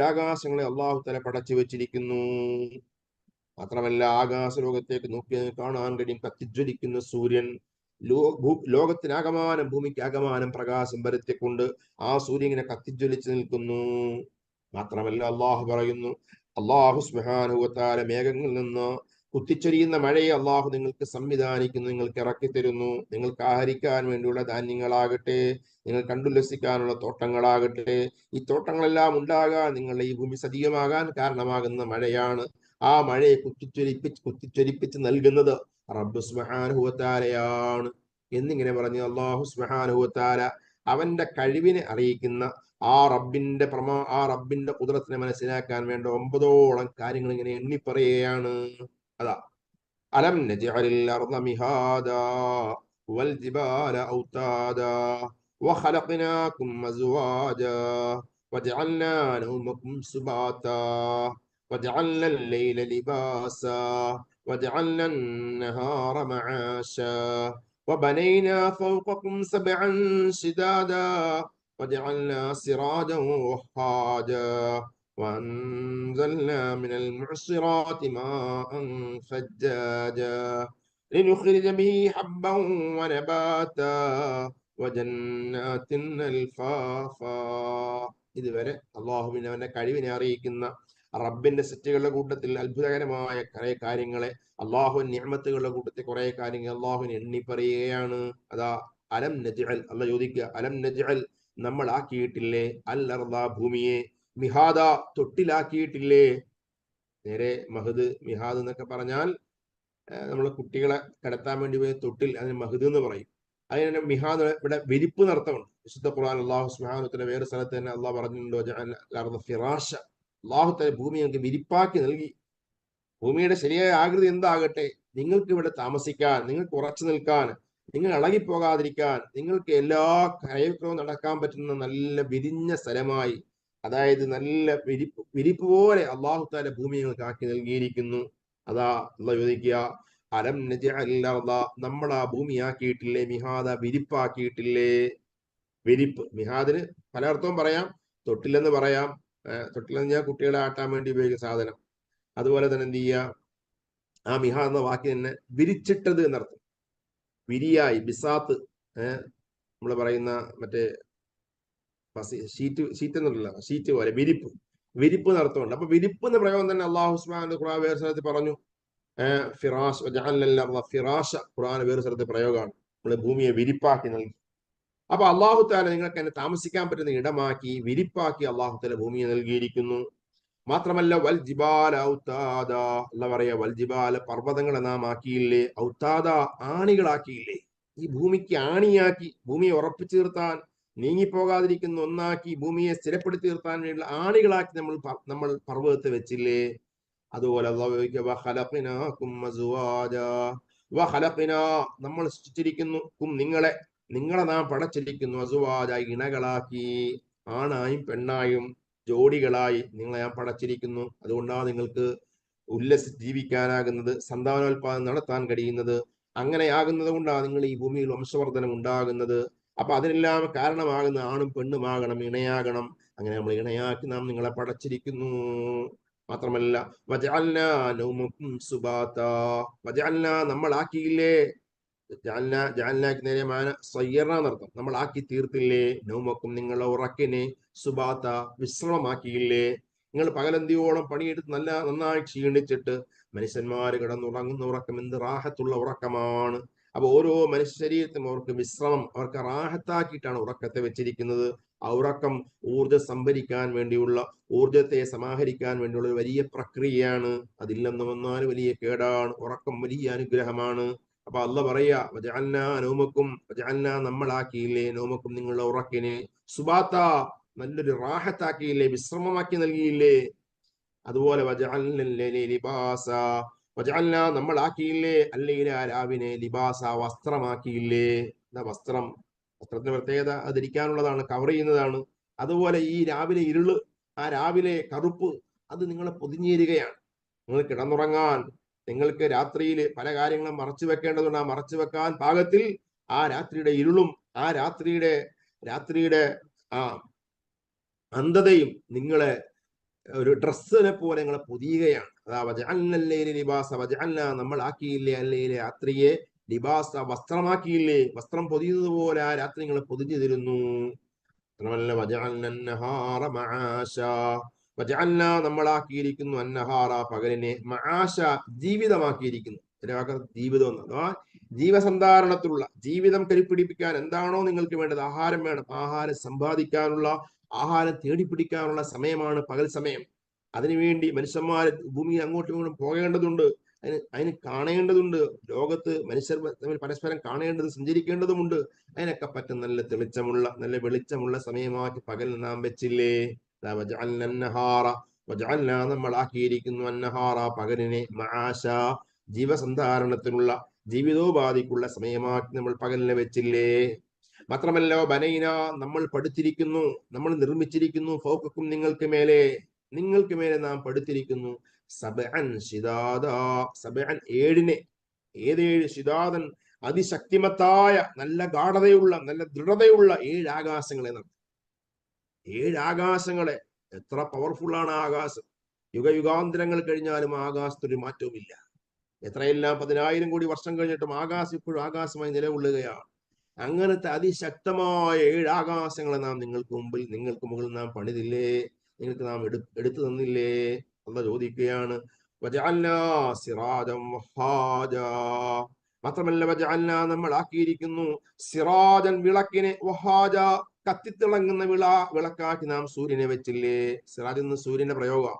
ആകാശങ്ങളെ അള്ളാഹു തആല പടച്ചു വെച്ചിരിക്കുന്നു. മാത്രമല്ല ആകാശലോകത്തേക്ക് നോക്കി കാണാൻ കഴിയും കത്തിജ്വലിക്കുന്ന സൂര്യൻ. ലോകത്തിനാകമാനം, ഭൂമിക്ക് ആകമാനം പ്രകാശം പരത്തിക്കൊണ്ട് ആ സൂര്യൻ ഇങ്ങനെ കത്തിജ്വലിച്ച് നിൽക്കുന്നു. മാത്രമല്ല അള്ളാഹു പറയുന്നു, അള്ളാഹു സുബ്ഹാനഹു വ തആല മേഘങ്ങളിൽ നിന്ന് കുത്തിച്ചൊരിയുന്ന മഴയെ അള്ളാഹു നിങ്ങൾക്ക് സംവിധാനിക്കുന്നു, നിങ്ങൾക്ക് ഇറക്കി തരുന്നു. നിങ്ങൾക്ക് ആഹരിക്കാൻ വേണ്ടിയുള്ള ധാന്യങ്ങളാകട്ടെ, നിങ്ങൾ കണ്ടുല്ലസിക്കാനുള്ള തോട്ടങ്ങളാകട്ടെ, ഈ തോട്ടങ്ങളെല്ലാം ഉണ്ടാകാൻ, നിങ്ങളുടെ ഈ ഭൂമി സജീവമാകാൻ കാരണമാകുന്ന മഴയാണ്. ആ മഴയെ കുത്തിച്ചൊരിപ്പിച്ച് നൽകുന്നത് റബ്ബ് സുബ്ഹാനഹു വ തആലയാണ് എന്നിങ്ങനെ പറഞ്ഞ് അള്ളാഹു സുബ്ഹാനഹു വ തആല അവന്റെ കഴിവിനെ അറിയിക്കുന്ന ആ റബ്ബിന്റെ ഖുദ്റത്തിനെ മനസ്സിലാക്കാൻ വേണ്ട 9 കാര്യങ്ങൾ ഇങ്ങനെ എണ്ണി പറയുകയാണ്. അതാ, അലം നജ്അലിൽ അർദ മിഹാദാ വൽ ജിബാല ഔതാദാ വഖലഖനാകും അസ്വാജാ വജഅൽനാ നൗമകും സുബാതാ وجعلنا الليل لباسا وجعلنا النهار معاشا وبنينا فوقكم 7 شدادا وجعلنا سراجا وهاجا وأنزلنا من المعصرات ماء ثجاجا لنخرج به حبا ونباتا وجنات ألفافا. ഇതുവരെ അള്ളാഹുവിനെ അവന്റെ കഴിവിനെ അറിയിക്കുന്ന റബ്ബിന്റെ സെറ്റുകളുടെ കൂട്ടത്തിൽ അത്ഭുതകരമായ കുറെ കാര്യങ്ങളെ, അള്ളാഹു നിഅമത്തുകളുടെ കൂട്ടത്തിൽ കുറെ കാര്യങ്ങൾ അള്ളാഹുവിനെ എണ്ണി പറയുകയാണ്. അതാ, അലം നജ്അൽ, അള്ളാഹ് ചോദിക്കുക, അലം നജ്അൽ, നമ്മൾ ആക്കിയിട്ടില്ലേ, അൽ അർദ, ഭൂമിയെ, മിഹാദ, തൊട്ടിലാക്കിയിട്ടില്ലേ. നേരെ മിഹാദ് എന്നൊക്കെ പറഞ്ഞാൽ നമ്മളെ കുട്ടികളെ കിടത്താൻ വേണ്ടി പോയി തൊട്ടിൽ, അതിന് മഹദ് എന്ന് പറയും. അതിന് മിഹാദ് ഇവിടെ വിരിപ്പ് നടത്തമുണ്ട്. വിശുദ്ധ ഖുർആൻ അല്ലാഹു സുബ്ഹാനഹു വ തആല വേറെ സ്ഥലത്ത് തന്നെ അള്ളാഹ് പറഞ്ഞിട്ടുണ്ടോ, ഫിറാശ, അള്ളാഹു തആല ഭൂമി ഞങ്ങൾക്ക് വിരിപ്പാക്കി നൽകി. ഭൂമിയുടെ ശരിയായ ആകൃതി എന്താകട്ടെ, നിങ്ങൾക്ക് ഇവിടെ താമസിക്കാൻ, നിങ്ങൾക്ക് ഉറച്ചു നിൽക്കാൻ, നിങ്ങൾ ഇളകിപ്പോകാതിരിക്കാൻ, നിങ്ങൾക്ക് എല്ലാ കാര്യക്രമവും നടക്കാൻ പറ്റുന്ന നല്ല വിരിഞ്ഞ സ്ഥലമായി, അതായത് നല്ല വിരിപ്പ് പോലെ അള്ളാഹു തആല ഭൂമി ഞങ്ങൾക്ക് ആക്കി നൽകിയിരിക്കുന്നു. അതാ അള്ളാഹ് ചോദിക്കുക, അലം നജ്അലിൽ അർദ, നമ്മൾ ആ ഭൂമിയാക്കിയിട്ടില്ലേ, മിഹാദ, വിരിപ്പാക്കിയിട്ടില്ലേ. വിരിപ്പ്, മിഹാദിന് പല അർത്ഥവും പറയാം. തൊട്ടിലെന്ന് പറയാം. തൊട്ടിലെന്ന് ഞാൻ കുട്ടികളെ ആട്ടാൻ വേണ്ടി ഉപയോഗിക്കുന്ന സാധനം. അതുപോലെ തന്നെ എന്ത് ചെയ്യുക, ആ മിഹ എന്ന വാക്ക് തന്നെ വിരിച്ചിട്ടത് എന്നർത്ഥം. വിരിയായി, ബിസാത്ത്, നമ്മൾ പറയുന്ന മറ്റേ ഷീറ്റ് എന്നുള്ള ഷീറ്റ് പോലെ വിരിപ്പ് നടത്തുന്നുണ്ട്. അപ്പൊ വിരിപ്പ് എന്ന പ്രയോഗം തന്നെ അള്ളാഹു സുബ്ഹാനഹു ഖുർആൻ വേറെ സ്ഥലത്ത് പറഞ്ഞു. ഫിറാഷ് ഫിറാഷ ഖുർആൻ വേറെ സ്ഥലത്ത് പ്രയോഗമാണ്. നമ്മൾ ഭൂമിയെ വിരിപ്പാക്കി നൽകി. അപ്പൊ അള്ളാഹു താല നിങ്ങൾക്ക് എന്നെ താമസിക്കാൻ പറ്റുന്ന ഇടമാക്കി വിരിപ്പാക്കി അള്ളാഹു താല ഭൂമിയെ നൽകിയിരിക്കുന്നു. മാത്രമല്ല വൽ ജിബാല ഔതാദ, അല്ല പറയാ വൽ ജിബാല പർവ്വതങ്ങളെ നാം ആക്കിയില്ലേ, ഔതാദ ആണികളാക്കിയില്ലേ. ഈ ഭൂമിക്ക് ആണിയാക്കി, ഭൂമിയെ ഉറപ്പിച്ചു നിർത്താൻ, നീങ്ങിപ്പോകാതിരിക്കുന്ന ഒന്നാക്കി, ഭൂമിയെ സ്ഥിരപ്പെടുത്തി നിർത്താൻ വേണ്ടിയുള്ള ആണികളാക്കി നമ്മൾ പർവ്വതത്തെ വെച്ചില്ലേ. അതുപോലെ നമ്മൾ സൃഷ്ടിച്ചിരിക്കുന്നു നിങ്ങളെ നാം പടച്ചിരിക്കുന്നു അസുവാജ ഇണകളാക്കി, ആണായും പെണ്ണായും ജോഡികളായി നിങ്ങളെ ഞാൻ പടച്ചിരിക്കുന്നു. അതുകൊണ്ടാണ് നിങ്ങൾക്ക് ഉല്ലസിച്ച് ജീവിക്കാനാകുന്നത്, സന്താനോൽപാദനം നടത്താൻ കഴിയുന്നത്. അങ്ങനെയാകുന്നത് കൊണ്ടാണ് നിങ്ങൾ ഈ ഭൂമിയിൽ വംശവർദ്ധനം ഉണ്ടാകുന്നത്. അപ്പൊ അതിനെല്ലാം കാരണമാകുന്ന ആണും പെണ്ണുമാകണം, ഇണയാകണം. അങ്ങനെ നമ്മൾ ഇണയാക്കി നാം നിങ്ങളെ പടച്ചിരിക്കുന്നു. മാത്രമല്ല നമ്മൾ ആക്കിയില്ലേ, നേരെ നടത്തും, നമ്മൾ ആക്കി തീർത്തില്ലേ. നൗമക്കും നിങ്ങളെ ഉറക്കിനെ, സുബാത്ത വിശ്രമമാക്കിയില്ലേ. നിങ്ങൾ പകലന്തിയോളം പണിയെടുത്ത് നന്നായി ക്ഷീണിച്ചിട്ട് മനുഷ്യന്മാര് കിടന്നുറങ്ങുന്ന ഉറക്കം എന്ത് റാഹത്തുള്ള ഉറക്കമാണ്. അപ്പൊ ഓരോ മനുഷ്യ ശരീരത്തിനും അവർക്ക് വിശ്രമം, അവർക്ക് റാഹത്താക്കിയിട്ടാണ് ഉറക്കത്തെ വെച്ചിരിക്കുന്നത്. ആ ഉറക്കം ഊർജ്ജം സംഭരിക്കാൻ വേണ്ടിയുള്ള, ഊർജത്തെ സമാഹരിക്കാൻ വേണ്ടിയുള്ള ഒരു വലിയ പ്രക്രിയയാണ്. അതില്ലെന്ന് വന്നാൽ വലിയ കേടാണ്. ഉറക്കം വലിയ അനുഗ്രഹമാണ്. അപ്പൊ അല്ല പറയാ നൗമക്കും നമ്മളാക്കിയില്ലേ, നൗമക്കും നിങ്ങളുടെ ഉറക്കിനെ, സുബാത്ത നല്ലൊരു റാഹത്താക്കിയില്ലേ, വിശ്രമമാക്കി നൽകിയില്ലേ. അതുപോലെ ലിബാസ നമ്മളാക്കിയില്ലേ അല്ലയില രാവിനെ, ലിബാസ വസ്ത്രമാക്കിയില്ലേ. വസ്ത്രത്തിന്റെ പ്രത്യേകത അത് ധരിക്കാനുള്ളതാണ്, കവർ ചെയ്യുന്നതാണ്. അതുപോലെ ഈ രാവിലെ ഇരുള്, ആ രാവിലെ കറുപ്പ്, അത് നിങ്ങളെ പൊതിഞ്ഞേരുകയാണ്. നിങ്ങൾ കിടന്നുറങ്ങാൻ, നിങ്ങൾക്ക് രാത്രിയിൽ പല കാര്യങ്ങളും മറച്ചു വെക്കേണ്ടതുണ്ട്. ആ മറച്ചു വെക്കാൻ പാകത്തിൽ ആ രാത്രിയുടെ ഇരുളും ആ രാത്രിയുടെ ആ അന്ധതയും നിങ്ങളെ ഒരു ഡ്രസ്സിനെ പോലെ നിങ്ങളെ പൊതിയുകയാണ്. നമ്മൾ ആക്കിയില്ലേ അല്ലയിലെ രാത്രിയെ ലിബാസ വസ്ത്രമാക്കിയില്ലേ, വസ്ത്രം പൊതിയുന്നത് പോലെ ആ രാത്രി നിങ്ങളെ പൊതിഞ്ഞു തരുന്നു. നമ്മളാക്കിയിരിക്കുന്നു അന്നഹാറ പകലിനെ, മആശ ജീവിതമാക്കിയിരിക്കുന്നു. ജീവിതം അഥവാ ജീവസന്ധാരണത്തിലുള്ള, ജീവിതം കരുപ്പിടിപ്പിക്കാൻ എന്താണോ നിങ്ങൾക്ക് വേണ്ടത്, ആഹാരം വേണം, ആഹാരം സമ്പാദിക്കാനുള്ള, ആഹാരം തേടിപ്പിടിക്കാനുള്ള സമയമാണ് പകൽ സമയം. അതിനുവേണ്ടി മനുഷ്യന്മാർ ഭൂമിയിൽ അങ്ങോട്ടും ഇങ്ങോട്ടും പോകേണ്ടതുണ്ട്, അതിന് കാണേണ്ടതുണ്ട്. ലോകത്ത് മനുഷ്യർ തമ്മിൽ പരസ്പരം കാണേണ്ടതും സഞ്ചരിക്കേണ്ടതുമുണ്ട്. അതിനൊക്കെ പറ്റും നല്ല തെളിച്ചമുള്ള, നല്ല വെളിച്ചമുള്ള സമയമാക്കി പകൽ നാം വെച്ചില്ലേ. നമ്മളാക്കിയിരിക്കുന്നു അന്നഹാറ പകലിനെ, മആശ ജീവസന്ധാരണത്തിനുള്ള, ജീവിതോപാധിക്കുള്ള സമയമാക്കി നമ്മൾ പകലിനെ വെച്ചില്ലേ. മാത്രമല്ല ബനൈന നമ്മൾ പടുത്തിരിക്കുന്നു, നമ്മൾ നിർമ്മിച്ചിരിക്കുന്നു, ഫൗഖക്കും നിങ്ങൾക്ക് മേലെ നാം പടുത്തിരിക്കുന്നു, സബഅൻ ശിദാദ, സബഅൻ ഏഴിനെ, ഏഴ് ശിദാദൻ അതിശക്തിമത്തായ, നല്ല ഗാഠതയുള്ള, നല്ല ദൃഢതയുള്ള 7 ആകാശങ്ങളെ. 7 ആകാശങ്ങളെ, എത്ര പവർഫുള്ളാണ് ആകാശം. യുഗാന്തരങ്ങൾ കഴിഞ്ഞാലും ആകാശത്തൊരു മാറ്റവുമില്ല. എത്രയെല്ലാം 10,000 കോടി വർഷം കഴിഞ്ഞിട്ടും ആകാശം ഇപ്പോഴും ആകാശമായി നിലകൊള്ളുകയാണ്. അങ്ങനത്തെ അതിശക്തമായ 7 ആകാശങ്ങളെ നാം നിങ്ങൾക്ക് മുകളിൽ നാം പണിതില്ലേ, നിങ്ങൾക്ക് നാം എടുത്തു തന്നില്ലേ. അല്ല ചോദിക്കുകയാണ്. മാത്രമല്ല നമ്മൾ ആക്കിയിരിക്കുന്നു സിറാജൻ വിളക്കിനെ, വഹാജ കത്തിത്തിളങ്ങുന്ന വിളക്കാക്കി നാം സൂര്യനെ വെച്ചില്ലേ. സിറാജ് എന്ന് സൂര്യന്റെ പ്രയോഗം.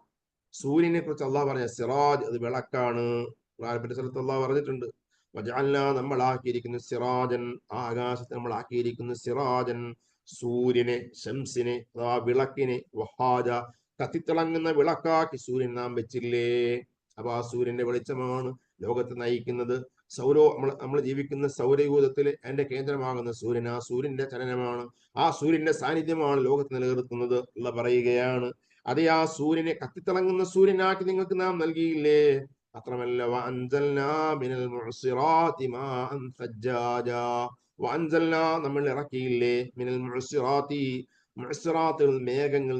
സൂര്യനെ കുറിച്ച് അള്ളാഹ് പറഞ്ഞ സിറാജ് അത് വിളക്കാണ്. സ്ഥലത്ത് അള്ളാഹ് പറഞ്ഞിട്ടുണ്ട് നമ്മളാക്കിയിരിക്കുന്നു സിറാജൻ, ആകാശത്തെ നമ്മൾ ആക്കിയിരിക്കുന്നു സിറാജൻ സൂര്യനെ, ശംസിനെ അഥവാ വിളക്കിനെ, വഹാജ കത്തിത്തിളങ്ങുന്ന വിളക്കാക്കി സൂര്യൻ നാം വെച്ചില്ലേ. അപ്പൊ ആ സൂര്യന്റെ വെളിച്ചമാണ് ലോകത്തെ നയിക്കുന്നത്. നമ്മൾ ജീവിക്കുന്ന സൗരയൂഥത്തിൽ അതിന്റെ കേന്ദ്രമാകുന്ന സൂര്യൻ, ആ സൂര്യന്റെ ചലനമാണ്, ആ സൂര്യന്റെ സാന്നിധ്യമാണ് ലോകത്ത് നിലനിർത്തുന്നത് എന്ന് പറയുകയാണ്. അതേ ആ സൂര്യനെ, കത്തിത്തിളങ്ങുന്ന സൂര്യനാക്കി നിങ്ങൾക്ക് നാം നൽകിയില്ലേ. മാത്രമല്ല നമ്മൾ ഇറക്കിയില്ലേ മിനൽ മുഅ്സിറാത്തി, മേഘങ്ങളിൽ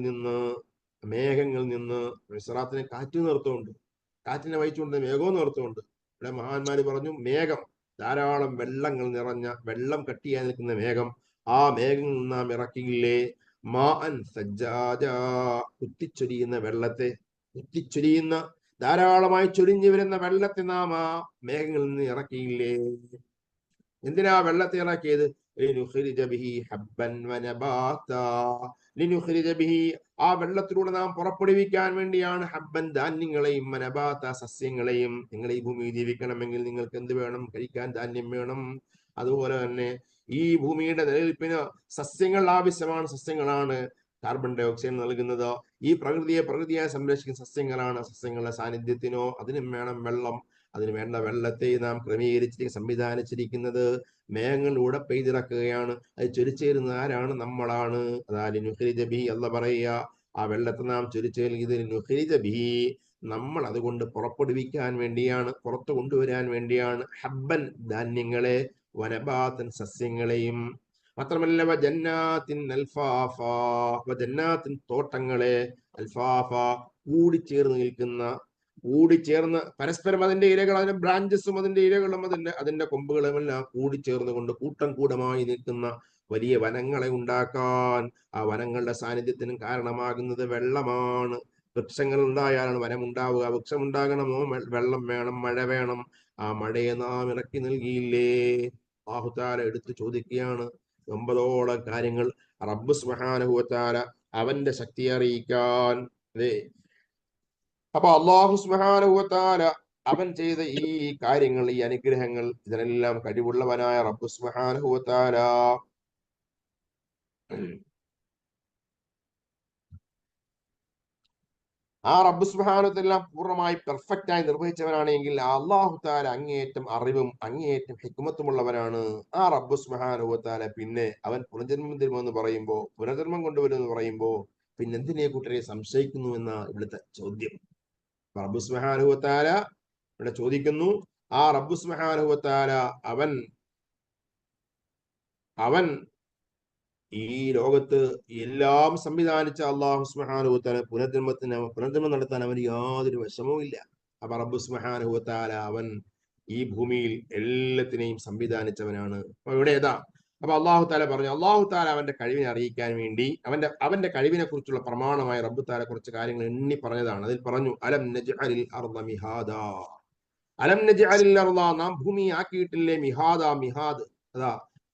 നിന്ന് മുഅ്സിറാത്തിനെ കാറ്റ് നിർത്തുന്നുണ്ട്, കാറ്റിനെ വഹിച്ചുകൊണ്ട് മേഘവും നിർത്തുന്നുണ്ട്. ഇവിടെ മഹാന്മാര് പറഞ്ഞു മേഘം ധാരാളം വെള്ളം കെട്ടിയായി നിൽക്കുന്ന മേഘം, ആ മേഘങ്ങളിൽ നാം ഇറക്കിയില്ലേ. മാഅൻ സജ്ജാജ, കുത്തിച്ചൊരിയുന്ന വെള്ളത്തെ, കുത്തിച്ചൊരിയുന്ന ധാരാളമായി ചൊരിഞ്ഞു വരുന്ന വെള്ളത്തെ നാം ആ മേഘങ്ങളിൽ നിന്ന് ഇറക്കിയില്ലേ. എന്തിനാ വെള്ളത്തെ ഇറക്കിയത്? ലിനുഖ്രിജ ബിഹി ഹബ്ബൻ വനബാതാ, ലിനുഖ്രിജ ബിഹി, ആ വെള്ളത്തിലൂടെ നാം പുറപ്പെടുവിക്കാൻ വേണ്ടിയാണ്, ഹബ്ബൻ ധാന്യങ്ങളെയും, വനബാത സസ്യങ്ങളെയും. നിങ്ങൾ ഈ ഭൂമി ജീവിക്കണമെങ്കിൽ നിങ്ങൾക്ക് എന്ത് വേണം? കഴിക്കാൻ ധാന്യം വേണം. അതുപോലെ തന്നെ ഈ ഭൂമിയുടെ നിലനിൽപ്പിന് സസ്യങ്ങൾ ആവശ്യമാണ്. സസ്യങ്ങളാണ് കാർബൺ ഡൈ ഓക്സൈഡ് നൽകുന്നത്. ഈ പ്രകൃതിയെ സംരക്ഷിക്കുന്ന സസ്യങ്ങളാണ്. സസ്യങ്ങളുടെ സാന്നിധ്യത്തിനോ അതിനും വേണം വെള്ളം. അതിന് വേണ്ട വെള്ളത്തെ നാം സംവിധാനിച്ചിരിക്കുന്നത് മേഘങ്ങളിലൂടെ പെയ്തിറക്കുകയാണ്. അത് ചൊരിച്ചേരുന്ന ആരാണ്? നമ്മളാണ്. അല്ല പറയുക, ആ വെള്ളത്തെ നാം ചൊരിച്ചേരുന്നത് നമ്മൾ അതുകൊണ്ട് പുറപ്പെടുവിക്കാൻ വേണ്ടിയാണ്, പുറത്തു കൊണ്ടുവരാൻ വേണ്ടിയാണ്. ഹബ്ബൻ ധാന്യങ്ങളെ, വനബാത്തൻ സസ്യങ്ങളെയും. മാത്രമല്ല വജന്നാത്തിൻ അൽഫാഫ, വജന്നാത്തിൻ തോട്ടങ്ങളെ, അൽഫാഫ കൂടിച്ചേർന്ന് നിൽക്കുന്ന, കൂടിച്ചേർന്ന് പരസ്പരം അതിന്റെ ഇലകൾ, അതിന്റെ ബ്രാഞ്ചസും അതിന്റെ ഇലകളും അതിന്റെ കൊമ്പുകളും എല്ലാം കൂടിച്ചേർന്നുകൊണ്ട് കൂട്ടം കൂടമായി നിൽക്കുന്ന വലിയ വനങ്ങളെ ഉണ്ടാക്കാൻ, ആ വനങ്ങളുടെ സാന്നിധ്യത്തിനും കാരണമാകുന്നത് വെള്ളമാണ്. വൃക്ഷങ്ങൾ ഉണ്ടായാലാണ് വനം ഉണ്ടാവുക. വൃക്ഷം ഉണ്ടാകണമോ? വെള്ളം വേണം, മഴ വേണം. ആ മഴയെ നാം ഇറക്കി നൽകിയില്ലേ? അല്ലാഹു തആല എടുത്തു ചോദിക്കുകയാണ് 9ഓളം കാര്യങ്ങൾ റബ്ബ് സുബ്ഹാനഹു വ തആല അവന്റെ ശക്തിയെ അറിയിക്കാൻ. അതെ, അപ്പൊ അല്ലാഹു സുബ്ഹാനഹു വ തആല അവൻ ചെയ്ത ഈ കാര്യങ്ങൾ, ഈ അനുഗ്രഹങ്ങൾ, ഇതിനെല്ലാം കഴിവുള്ളവനായ റബ്ബ് സുബ്ഹാനഹു വ തആല ആ റബ്ബ് സുബ്ഹാനഹു വ തആല പൂർണ്ണമായി പെർഫെക്റ്റ് ആയി നിർവഹിച്ചവനാണെങ്കിൽ അല്ലാഹു തആല അങ്ങേയറ്റം അറിവും അങ്ങേയറ്റം ഹിക്മത്തുമുള്ളവനാണ്. ആ റബ്ബ് സുബ്ഹാനഹു വ തആല പിന്നെ അവൻ പുനർജന്മം തരുമെന്ന് പറയുമ്പോ, പുനർജന്മം കൊണ്ടുവരുമെന്ന് പറയുമ്പോ, പിന്നെ എന്തിനെ കൂട്ടരെ സംശയിക്കുന്നു എന്ന ഇവിടുത്തെ ചോദ്യം. റബ്ബ് സുബ്ഹാനഹു വ തആല ഇവിടെ ചോദിക്കുന്നു. ആ റബ്ബ് സുബ്ഹാനഹു വ തആല അവൻ ഈ ലോകത്ത് എല്ലാം സംവിധാനിച്ച അല്ലാഹു സുബ്ഹാനഹു വ തആല പുനർജന്മം നടത്താൻ അവന് യാതൊരു വിഷമവും ഇല്ല. അപ്പൊ റബ്ബ് സുബ്ഹാനഹു വ തആല അവൻ ഈ ഭൂമിയിൽ എല്ലാത്തിനെയും സംവിധാനിച്ചവനാണ്. അപ്പൊ ഇവിടെ ഏതാ? അപ്പൊ അല്ലാഹു തആല പറഞ്ഞു, അല്ലാഹു തആല അവന്റെ കഴിവിനെ അറിയിക്കാൻ വേണ്ടി, അവന്റെ കഴിവിനെ കുറിച്ചുള്ള പ്രമാണമായ റബ്ബ് തആല കുറച്ച് കാര്യങ്ങൾ എണ്ണി പറഞ്ഞതാണ്. അതിൽ പറഞ്ഞു, അലം നജ്അലിൽ അർള മിഹാദാ, അലം നജ്അലിൽ അർള, നാം ഭൂമിയെ ആക്കിയിട്ടില്ലേ മിഹാദാ, മിഹാദ്. അതാ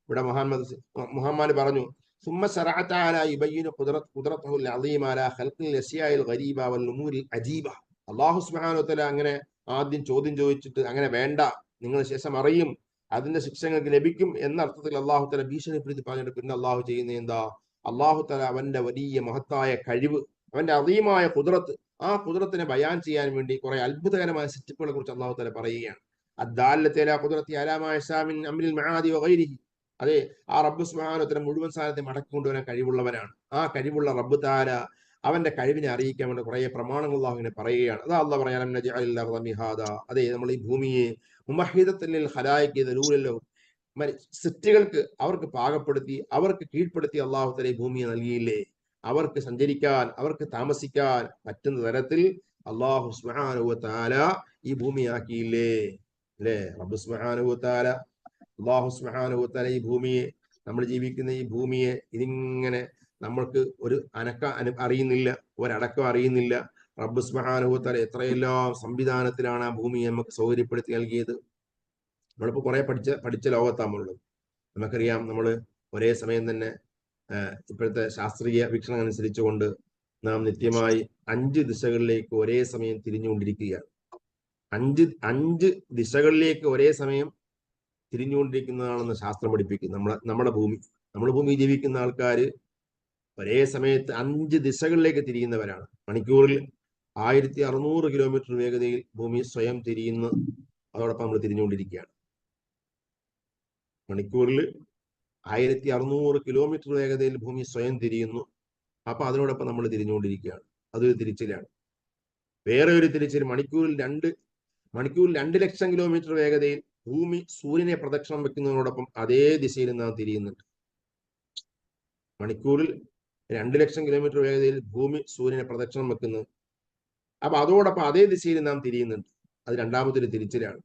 ഇവിടെ മുഹമ്മദ് പറഞ്ഞു, ثم شرع تعالى يبين قدرته العظيمة على خلق الأشياء الغريبة والأمور العجيبة. അല്ലാഹു സുബ്ഹാനഹു വ തആല അങ്ങനെ ആദ്യം ചോദ്യം ചോദിച്ചിട്ട്, അങ്ങനെ വേണ്ട, നിങ്ങൾ ശേഷം അറിയും, അതിന്റെ ശിക്ഷങ്ങൾക്ക് ലഭിക്കും എന്ന അർത്ഥത്തിൽ അല്ലാഹു തആല ഭീഷണിപ്പെടുത്തി പറഞ്ഞിട്ട് പിന്നെ അല്ലാഹു ചെയ്യുന്നത് എന്താ? അല്ലാഹു തആല അവന്റെ വലിയ മഹത്തായ കഴിവ്, അവന്റെ അദീമായ ഖുദ്റത്ത്, ആ ഖുദ്റത്തിനെ ബയാൻ ചെയ്യാൻ വേണ്ടി കുറെ അത്ഭുതകരമായ സൃഷ്ടിപ്പുകളെ കുറിച്ച് അല്ലാഹു തആല പറയുകയാണ്. അദ്ദാലത്തു അലാ ഖുദ്റത്തി അലാ മാ യശാ മിൻ അംരിൽ മആദി വഗൈരിഹി. അതെ, ആ റബ്ബ് സുബ്ഹാനഹു വ തആല മുഴുവൻ സാധനത്തെ മടക്കി കൊണ്ടുവരാൻ കഴിവുള്ളവനാണ്. ആ കഴിവുള്ള റബ്ബ് തആല അവന്റെ കഴിവിനെ അറിയിക്കാൻ വേണ്ടി കുറെ പ്രമാണങ്ങൾ അല്ലാഹു ഇങ്ങനെ പറയുകയാണ്. അതാ അല്ലാഹു പറയാൻ നജ്അലിൽ അർള മിഹാദ. അതെ, നമ്മൾ ഈ ഭൂമിയെ മുമഹിദത്തൻ ലിൽ ഖലായിഖി ദലൂലല്ലോ, സൃഷ്ടികൾക്ക് അവർക്ക് പാകപ്പെടുത്തി, അവർക്ക് കീഴ്പ്പെടുത്തി അല്ലാഹു തആല ഈ ഭൂമിയെ നൽകിയില്ലേ? അവർക്ക് സഞ്ചരിക്കാൻ, അവർക്ക് താമസിക്കാൻ പറ്റുന്ന തരത്തിൽ അല്ലാഹു സുബ്ഹാനഹു വ തആല ഈ ഭൂമിയാക്കിയില്ലേ? അല്ലേ? റബ്ബ് സുബ്ഹാനഹു വ തആല, അല്ലാഹു സുബ്ഹാനഹു വ തആല ഈ ഭൂമിയെ, നമ്മൾ ജീവിക്കുന്ന ഈ ഭൂമിയെ ഇതിങ്ങനെ നമ്മൾക്ക് ഒരു അറിയുന്നില്ല, ഒരടക്കം അറിയുന്നില്ല. റബ്ബ് സുബ്ഹാനഹു വ തആല എത്രയെല്ലാം സംവിധാനത്തിലാണ് ആ ഭൂമിയെ നമുക്ക് സൗകര്യപ്പെടുത്തി നൽകിയത്. നമ്മളിപ്പോ കുറെ പഠിച്ച ലോകത്താണുള്ളത്. നമുക്കറിയാം, നമ്മൾ ഒരേ സമയം തന്നെ ഇപ്പോഴത്തെ ശാസ്ത്രീയ വീക്ഷണം അനുസരിച്ചുകൊണ്ട് നാം നിത്യമായി 5 ദിശകളിലേക്ക് ഒരേ സമയം തിരിഞ്ഞുകൊണ്ടിരിക്കുകയാണ്. 5 ദിശകളിലേക്ക് ഒരേ സമയം തിരിഞ്ഞുകൊണ്ടിരിക്കുന്നതാണെന്ന് ശാസ്ത്രം പഠിപ്പിക്കുന്നു. നമ്മുടെ ഭൂമി ജീവിക്കുന്ന ആൾക്കാർ ഒരേ സമയത്ത് 5 ദിശകളിലേക്ക് തിരിയുന്നവരാണ്. മണിക്കൂറിൽ 1600 കിലോമീറ്റർ വേഗതയിൽ ഭൂമി സ്വയം തിരിയുന്നു. അതോടൊപ്പം നമ്മൾ തിരിഞ്ഞുകൊണ്ടിരിക്കുകയാണ്. മണിക്കൂറിൽ 1600 കിലോമീറ്റർ വേഗതയിൽ ഭൂമി സ്വയം തിരിയുന്നു. അപ്പൊ അതിനോടൊപ്പം നമ്മൾ തിരിഞ്ഞുകൊണ്ടിരിക്കുകയാണ്. അതൊരു തിരിച്ചിലാണ്. വേറെ ഒരു തിരിച്ചിൽ, മണിക്കൂറിൽ 2 ലക്ഷം കിലോമീറ്റർ വേഗതയിൽ ഭൂമി സൂര്യനെ പ്രദക്ഷിണം വെക്കുന്നതിനോടൊപ്പം അതേ ദിശയിൽ നാം തിരിയുന്നുണ്ട്. മണിക്കൂറിൽ 2 ലക്ഷം കിലോമീറ്റർ വേഗതയിൽ ഭൂമി സൂര്യനെ പ്രദക്ഷിണം വെക്കുന്നു. അപ്പൊ അതോടൊപ്പം അതേ ദിശയിൽ നാം തിരിയുന്നുണ്ട്. അത് രണ്ടാമതൊരു തിരിച്ചിലാണ്.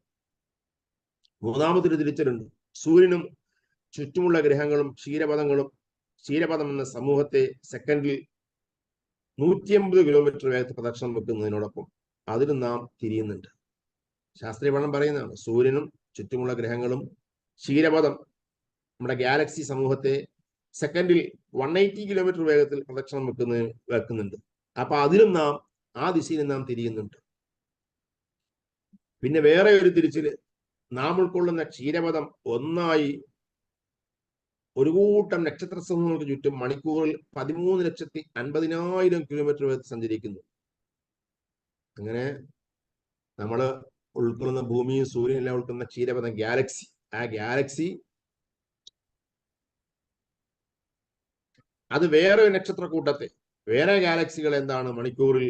മൂന്നാമതൊരു തിരിച്ചിലുണ്ട്. സൂര്യനും ചുറ്റുമുള്ള ഗ്രഹങ്ങളും ക്ഷീരപഥങ്ങളും ക്ഷീരപഥം എന്ന സമൂഹത്തെ സെക്കൻഡിൽ 150 കിലോമീറ്റർ വേഗത്തിൽ പ്രദക്ഷിണം വെക്കുന്നതിനോടൊപ്പം അതിലും നാം തിരിയുന്നുണ്ട്. ശാസ്ത്രീയ പഠനം പറയുന്നതാണ്. സൂര്യനും ചുറ്റുമുള്ള ഗ്രഹങ്ങളും ക്ഷീരപഥം നമ്മുടെ ഗാലക്സി സമൂഹത്തെ സെക്കൻഡിൽ 180 കിലോമീറ്റർ വേഗത്തിൽ പ്രദക്ഷിണം വെക്കുന്നുണ്ട്. അപ്പൊ അതിലും നാം ആ ദിശയിൽ നാം തിരിയുന്നുണ്ട്. പിന്നെ വേറെ ഒരു തിരിച്ചില്, നാം ഉൾക്കൊള്ളുന്ന ക്ഷീരപഥം ഒന്നായി ഒരു കൂട്ടം നക്ഷത്ര സമൂഹങ്ങൾക്ക് ചുറ്റും മണിക്കൂറിൽ 13,50,000 കിലോമീറ്റർ വേഗത്തിൽ സഞ്ചരിക്കുന്നു. അങ്ങനെ നമ്മൾ ഉൾക്കൊള്ളുന്ന ഭൂമിയും സൂര്യനും എല്ലാം ഉൾക്കൊള്ളുന്ന ക്ഷീരപഥം ഗാലക്സി, ആ ഗാലക്സി അത് വേറെ ഒരു നക്ഷത്രക്കൂട്ടത്തെ, വേറെ ഗാലക്സികൾ എന്താണ് മണിക്കൂറിൽ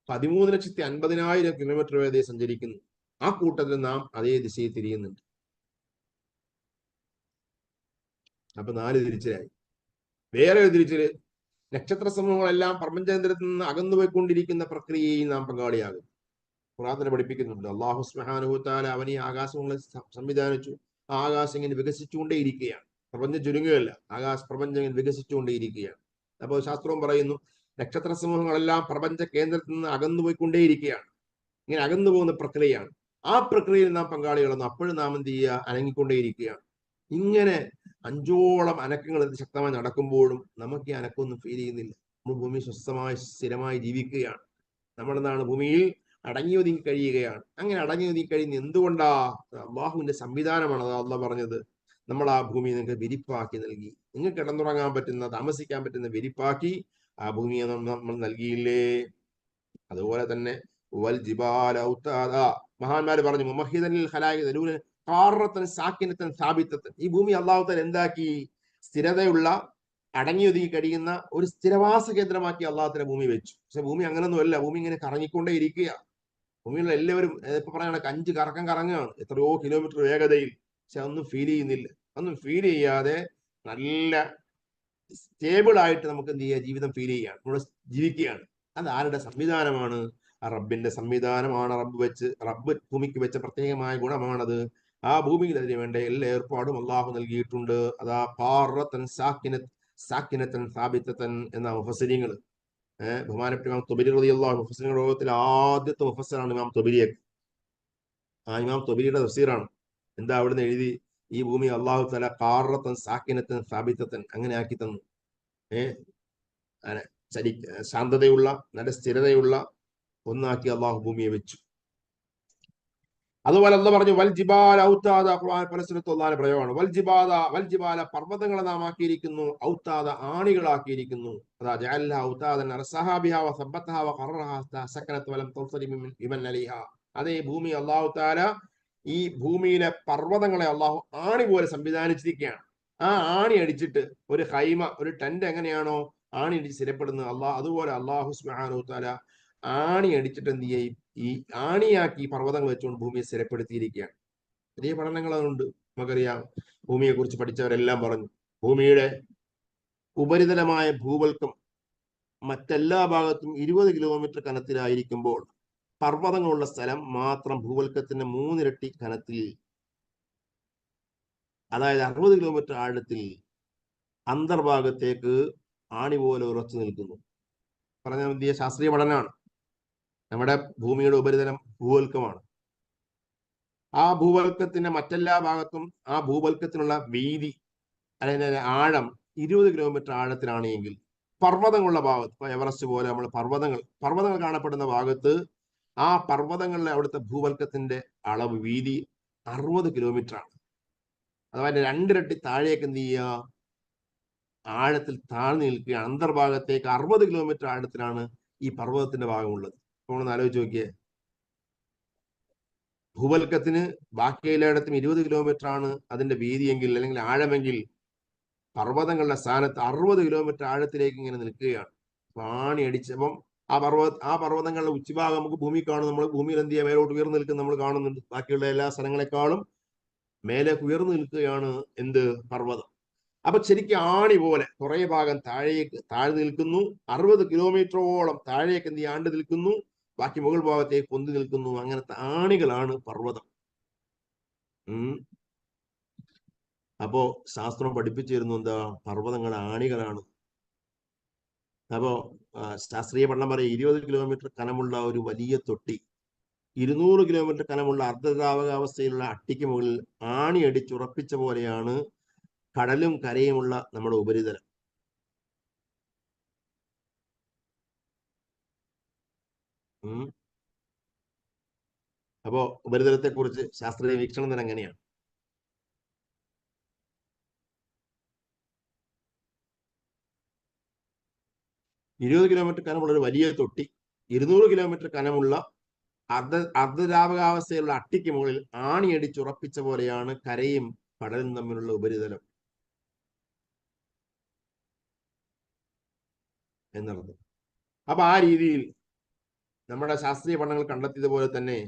13,50,000 കിലോമീറ്റർ വേഗതയിൽ സഞ്ചരിക്കുന്നു. ആ കൂട്ടത്തിൽ നാം അതേ ദിശയിൽ തിരിയുന്നുണ്ട്. അപ്പൊ 4 തിരിച്ചിലായി. വേറെ ഒരു തിരിച്ചില്, നക്ഷത്ര സമൂഹങ്ങളെല്ലാം പ്രപഞ്ചേന്ദ്രത്തിൽ നിന്ന് അകന്നുപോയിക്കൊണ്ടിരിക്കുന്ന പ്രക്രിയയിൽ നാം പങ്കാളിയാകും. ഖുർആൻ പഠിപ്പിക്കുന്നുണ്ട്. അല്ലാഹു സുബ്ഹാനഹു വ തആല അവൻ ഈ ആകാശങ്ങളെ സംവിധാനിച്ചു. ആ ആകാശം ഇങ്ങനെ വികസിച്ചുകൊണ്ടേയിരിക്കുകയാണ്. പ്രപഞ്ചം ചുരുങ്ങുകയല്ല, പ്രപഞ്ചം ഇങ്ങനെ വികസിച്ചുകൊണ്ടേയിരിക്കുകയാണ്. അപ്പോൾ ശാസ്ത്രവും പറയുന്നു, നക്ഷത്ര സമൂഹങ്ങളെല്ലാം പ്രപഞ്ച കേന്ദ്രത്തിൽ നിന്ന് അകന്നുപോയിക്കൊണ്ടേയിരിക്കുകയാണ്. ഇങ്ങനെ അകന്നു പോകുന്ന പ്രക്രിയയാണ്. ആ പ്രക്രിയയിൽ നാം പങ്കാളികളെന്ന് അപ്പോഴും നാം എന്ത് ചെയ്യുക, അനങ്ങിക്കൊണ്ടേയിരിക്കുകയാണ്. ഇങ്ങനെ 5ഓളം അനക്കങ്ങൾ ശക്തമായി നടക്കുമ്പോഴും നമുക്ക് ഈ അനക്കമൊന്നും ഫീൽ ചെയ്യുന്നില്ല. നമ്മൾ ഭൂമി സ്വസ്ഥമായി സ്ഥിരമായി ജീവിക്കുകയാണ്. നമ്മളെന്താണ്, ഭൂമിയിൽ അടങ്ങി ഒതുങ്ങി കഴിയുകയാണ്. അങ്ങനെ അടങ്ങി ഒതുങ്ങി കഴിയുന്ന എന്തുകൊണ്ടാ? അള്ളാഹുവിന്റെ സംവിധാനമാണ്. അത് അള്ളാഹ് പറഞ്ഞത്, നമ്മൾ ആ ഭൂമി നിങ്ങൾക്ക് വിരിപ്പാക്കി നൽകി. നിങ്ങൾക്ക് കിടന്നുറങ്ങാൻ പറ്റുന്ന, താമസിക്കാൻ പറ്റുന്ന വിരിപ്പാക്കി ആ ഭൂമിയെ നമ്മൾ നൽകിയില്ലേ? അതുപോലെ തന്നെ വൽ ജിബാല ഔതാദ, മഹാന്മാര് പറഞ്ഞു, മുമഹിദനിൽ ഖലായിഖ ദലൂല ഖാറത്തൻ സാകിനത്തൻ സാബിത്തൻ. ഈ ഭൂമി അല്ലാഹു തആല എന്താക്കി? സ്ഥിരതയുള്ള, അടങ്ങി ഒതുങ്ങി കഴിയുന്ന ഒരു സ്ഥിരവാസ കേന്ദ്രമാക്കി അല്ലാഹു തആല ഭൂമി വെച്ചു. പക്ഷെ ഭൂമി അങ്ങനൊന്നുമല്ല. ഭൂമി ഇങ്ങനെ കറങ്ങിക്കൊണ്ടേ ഇരിക്കുക. ഭൂമിയിലുള്ള എല്ലാവരും ഇപ്പൊ പറയണ 5 കറക്കം കറങ്ങുകയാണ്, എത്രയോ കിലോമീറ്റർ വേഗതയിൽ. പക്ഷെ അതൊന്നും ഫീൽ ചെയ്യുന്നില്ല. ഒന്നും ഫീൽ ചെയ്യാതെ നല്ല സ്റ്റേബിൾ ആയിട്ട് നമുക്ക് എന്ത് ചെയ്യുക, ജീവിതം ഫീൽ ചെയ്യുകയാണ്, നമ്മൾ ജീവിക്കുകയാണ്. അത് ആരുടെ സംവിധാനമാണ്? ആ റബ്ബിന്റെ സംവിധാനമാണ്. റബ്ബ് ഭൂമിക്ക് വെച്ച പ്രത്യേകമായ ഗുണമാണത്. ആ ഭൂമിയിൽ അതിന് വേണ്ട എല്ലാ ഏർപ്പാടും അള്ളാഹു നൽകിയിട്ടുണ്ട്. അതാ ഖാറത്തൻ സാക്കിനത്തൻ സാബിത്തൻ എന്ന മുഫസ്സിരീങ്ങൾ. ബഹുമാനപ്പെട്ട ഇമാം തൊബരി റളിയല്ലാഹു അൻഹു, മുഫസ്സിരീങ്ങളുടെ ലോകത്തിൽ ആദ്യത്തെ മുഫസ്സിറാണ് ഇമാം തൊബരിയൊക്കെ. ആ ഇമാം തൊബരിയുടെ തഫ്സീറാണ്. എന്താ അവിടുന്ന് എഴുതി? ഈ ഭൂമി അള്ളാഹു തആല ഖാറത്തൻ സാക്കിനത്തൻ സാബിത്തൻ അങ്ങനെ ആക്കി തന്നു. ശാന്തതയുള്ള, നല്ല സ്ഥിരതയുള്ള ഒന്നാക്കി അള്ളാഹു ഭൂമിയെ വെച്ചു. അതുപോലെ അള്ളാഹ് പറഞ്ഞു, വൽ ജിബാല ഔതാദ. ഖുർആൻ പല സ്ഥലത്തും അള്ളാഹിന്റെ പ്രയോഗമാണ്. വൽ ജിബാല പർവ്വതങ്ങളെ നാം ആക്കിയിരിക്കുന്നു, ഔതാദ ആണികളാക്കിയിരിക്കുന്നു. അതാ ജഅൽനാ ഔതാദൻ അർസഹാ ബിഹാ വസബ്ബതഹാ വഖററഹാ സകനത വലം തൗസരി മിമൻ അലൈഹാ. അതേ ഭൂമി അള്ളാഹു തആല, ഈ ഭൂമിയിലെ പർവ്വതങ്ങളെ അള്ളാഹു ആണി പോലെ സംവിധാനിച്ചിരിക്കുകയാണ്. ആ ആണി അടിച്ചിട്ട് ഒരു ഹൈമ, ഒരു ടെന്റ് എങ്ങനെയാണോ ആണി അടിച്ച് സ്ഥിരപ്പെടുന്നത്, അതുപോലെ അള്ളാഹു സുബ്ഹാനഹു തആല ആണി അടിച്ചിട്ട് എന്ത് ചെയ്യും, ഈ ആണിയാക്കി പർവ്വതങ്ങൾ വെച്ചുകൊണ്ട് ഭൂമിയെ സ്ഥിരപ്പെടുത്തിയിരിക്കുകയാണ്. വലിയ പഠനങ്ങൾ അതുകൊണ്ട് നമുക്കറിയാം. ഭൂമിയെ കുറിച്ച് പഠിച്ചവരെല്ലാം പറഞ്ഞു, ഭൂമിയുടെ ഉപരിതലമായ ഭൂവൽക്കം മറ്റെല്ലാ ഭാഗത്തും 20 കിലോമീറ്റർ കനത്തിലായിരിക്കുമ്പോൾ പർവ്വതങ്ങളുള്ള സ്ഥലം മാത്രം ഭൂവൽക്കത്തിന്റെ 3 ഇരട്ടി കനത്തിൽ, അതായത് 60 കിലോമീറ്റർ ആഴത്തിൽ അന്തർഭാഗത്തേക്ക് ആണി പോലെ ഉറച്ചു നിൽക്കുന്നു. പറഞ്ഞ വലിയ ശാസ്ത്രീയ പഠനമാണ്. നമ്മുടെ ഭൂമിയുടെ ഉപരിതലം ഭൂവൽക്കമാണ്. ആ ഭൂവൽക്കത്തിന്റെ മറ്റെല്ലാ ഭാഗത്തും ആ ഭൂവൽക്കത്തിനുള്ള വീതി അല്ലെങ്കിൽ ആഴം 20 കിലോമീറ്റർ ആഴത്തിലാണ് എങ്കിൽ, പർവ്വതങ്ങളുള്ള ഭാഗത്ത്, ഇപ്പൊ എവറസ്റ്റ് പോലെ നമ്മൾ പർവ്വതങ്ങൾ കാണപ്പെടുന്ന ഭാഗത്ത്, ആ പർവ്വതങ്ങളിലെ അവിടുത്തെ ഭൂവൽക്കത്തിന്റെ അളവ്, വീതി 60 കിലോമീറ്റർ ആണ്. അഥവാ 2 ഇരട്ടി താഴേക്ക് എന്ത് ചെയ്യുക, ആഴത്തിൽ താഴ്ന്നു നിൽക്കുക. അന്തർഭാഗത്തേക്ക് 60 കിലോമീറ്റർ ആഴത്തിലാണ് ഈ പർവ്വതത്തിന്റെ ഭാഗമുള്ളത്. നമ്മളൊന്ന് ആലോചിച്ച് നോക്കിയേ. ഭൂവൽക്കത്തിന് ബാക്കി എല്ലായിടത്തും 20 കിലോമീറ്റർ ആണ് അതിന്റെ വീതിയെങ്കിൽ, അല്ലെങ്കിൽ ആഴമെങ്കിൽ, പർവ്വതങ്ങളുടെ സ്ഥാനത്ത് 60 കിലോമീറ്റർ ആഴത്തിലേക്ക് ഇങ്ങനെ നിൽക്കുകയാണ്. പാണി അടിച്ചപ്പം ആ പർവ്വതങ്ങളുടെ ഉച്ചഭാഗം നമുക്ക് ഭൂമി കാണും. നമ്മൾ ഭൂമിയിൽ എന്ത് ചെയ്യുക, മേലോട്ട് ഉയർന്നു നിൽക്കുന്ന നമ്മൾ കാണുന്നുണ്ട്. ബാക്കിയുള്ള എല്ലാ സ്ഥലങ്ങളെക്കാളും മേലേക്ക് ഉയർന്നു നിൽക്കുകയാണ് എന്ത്, പർവ്വതം. അപ്പൊ ശരിക്കും ആണി പോലെ കുറെ ഭാഗം താഴ്ന്നു നിൽക്കുന്നു. 60 കിലോമീറ്ററോളം താഴേക്ക് എന്ത് ആണ്ട് നിൽക്കുന്നു, ബാക്കി മുകൾ ഭാഗത്തേക്ക് പൊന്തി നിൽക്കുന്നു. അങ്ങനത്തെ ആണികളാണ് പർവ്വതം. അപ്പോ ശാസ്ത്രം പഠിപ്പിച്ചു തരുന്നു എന്താ, പർവ്വതങ്ങൾ ആണികളാണ്. അപ്പോ ശാസ്ത്രീയ പഠനം പറയും 20 കിലോമീറ്റർ കനമുള്ള ഒരു വലിയ തൊട്ടി 200 കിലോമീറ്റർ കനമുള്ള അർദ്ധദ്രാവകാവസ്ഥയിലുള്ള അട്ടിക്ക് മുകളിൽ ആണിയടിച്ചുറപ്പിച്ച പോലെയാണ് കടലും കരയുമുള്ള നമ്മുടെ ഉപരിതലം. അപ്പോ ഉപരിതലത്തെ കുറിച്ച് ശാസ്ത്രീയ വീക്ഷണം തന്നെ എങ്ങനെയാണ്? ഇരുപത് കിലോമീറ്റർ കനമുള്ള ഒരു വലിയ തൊട്ടി 200 കിലോമീറ്റർ കനമുള്ള അർദ്ധദ്രാവകാവസ്ഥയിലുള്ള അട്ടിക്ക് മുകളിൽ ആണിയടിച്ചുറപ്പിച്ച പോലെയാണ് കരയും കടലും തമ്മിലുള്ള ഉപരിതലം എന്നുള്ളത്. അപ്പൊ ആ രീതിയിൽ നമ്മുടെ ശാസ്ത്രീയ പഠനങ്ങൾ കണ്ടെത്തിയതുപോലെ തന്നെ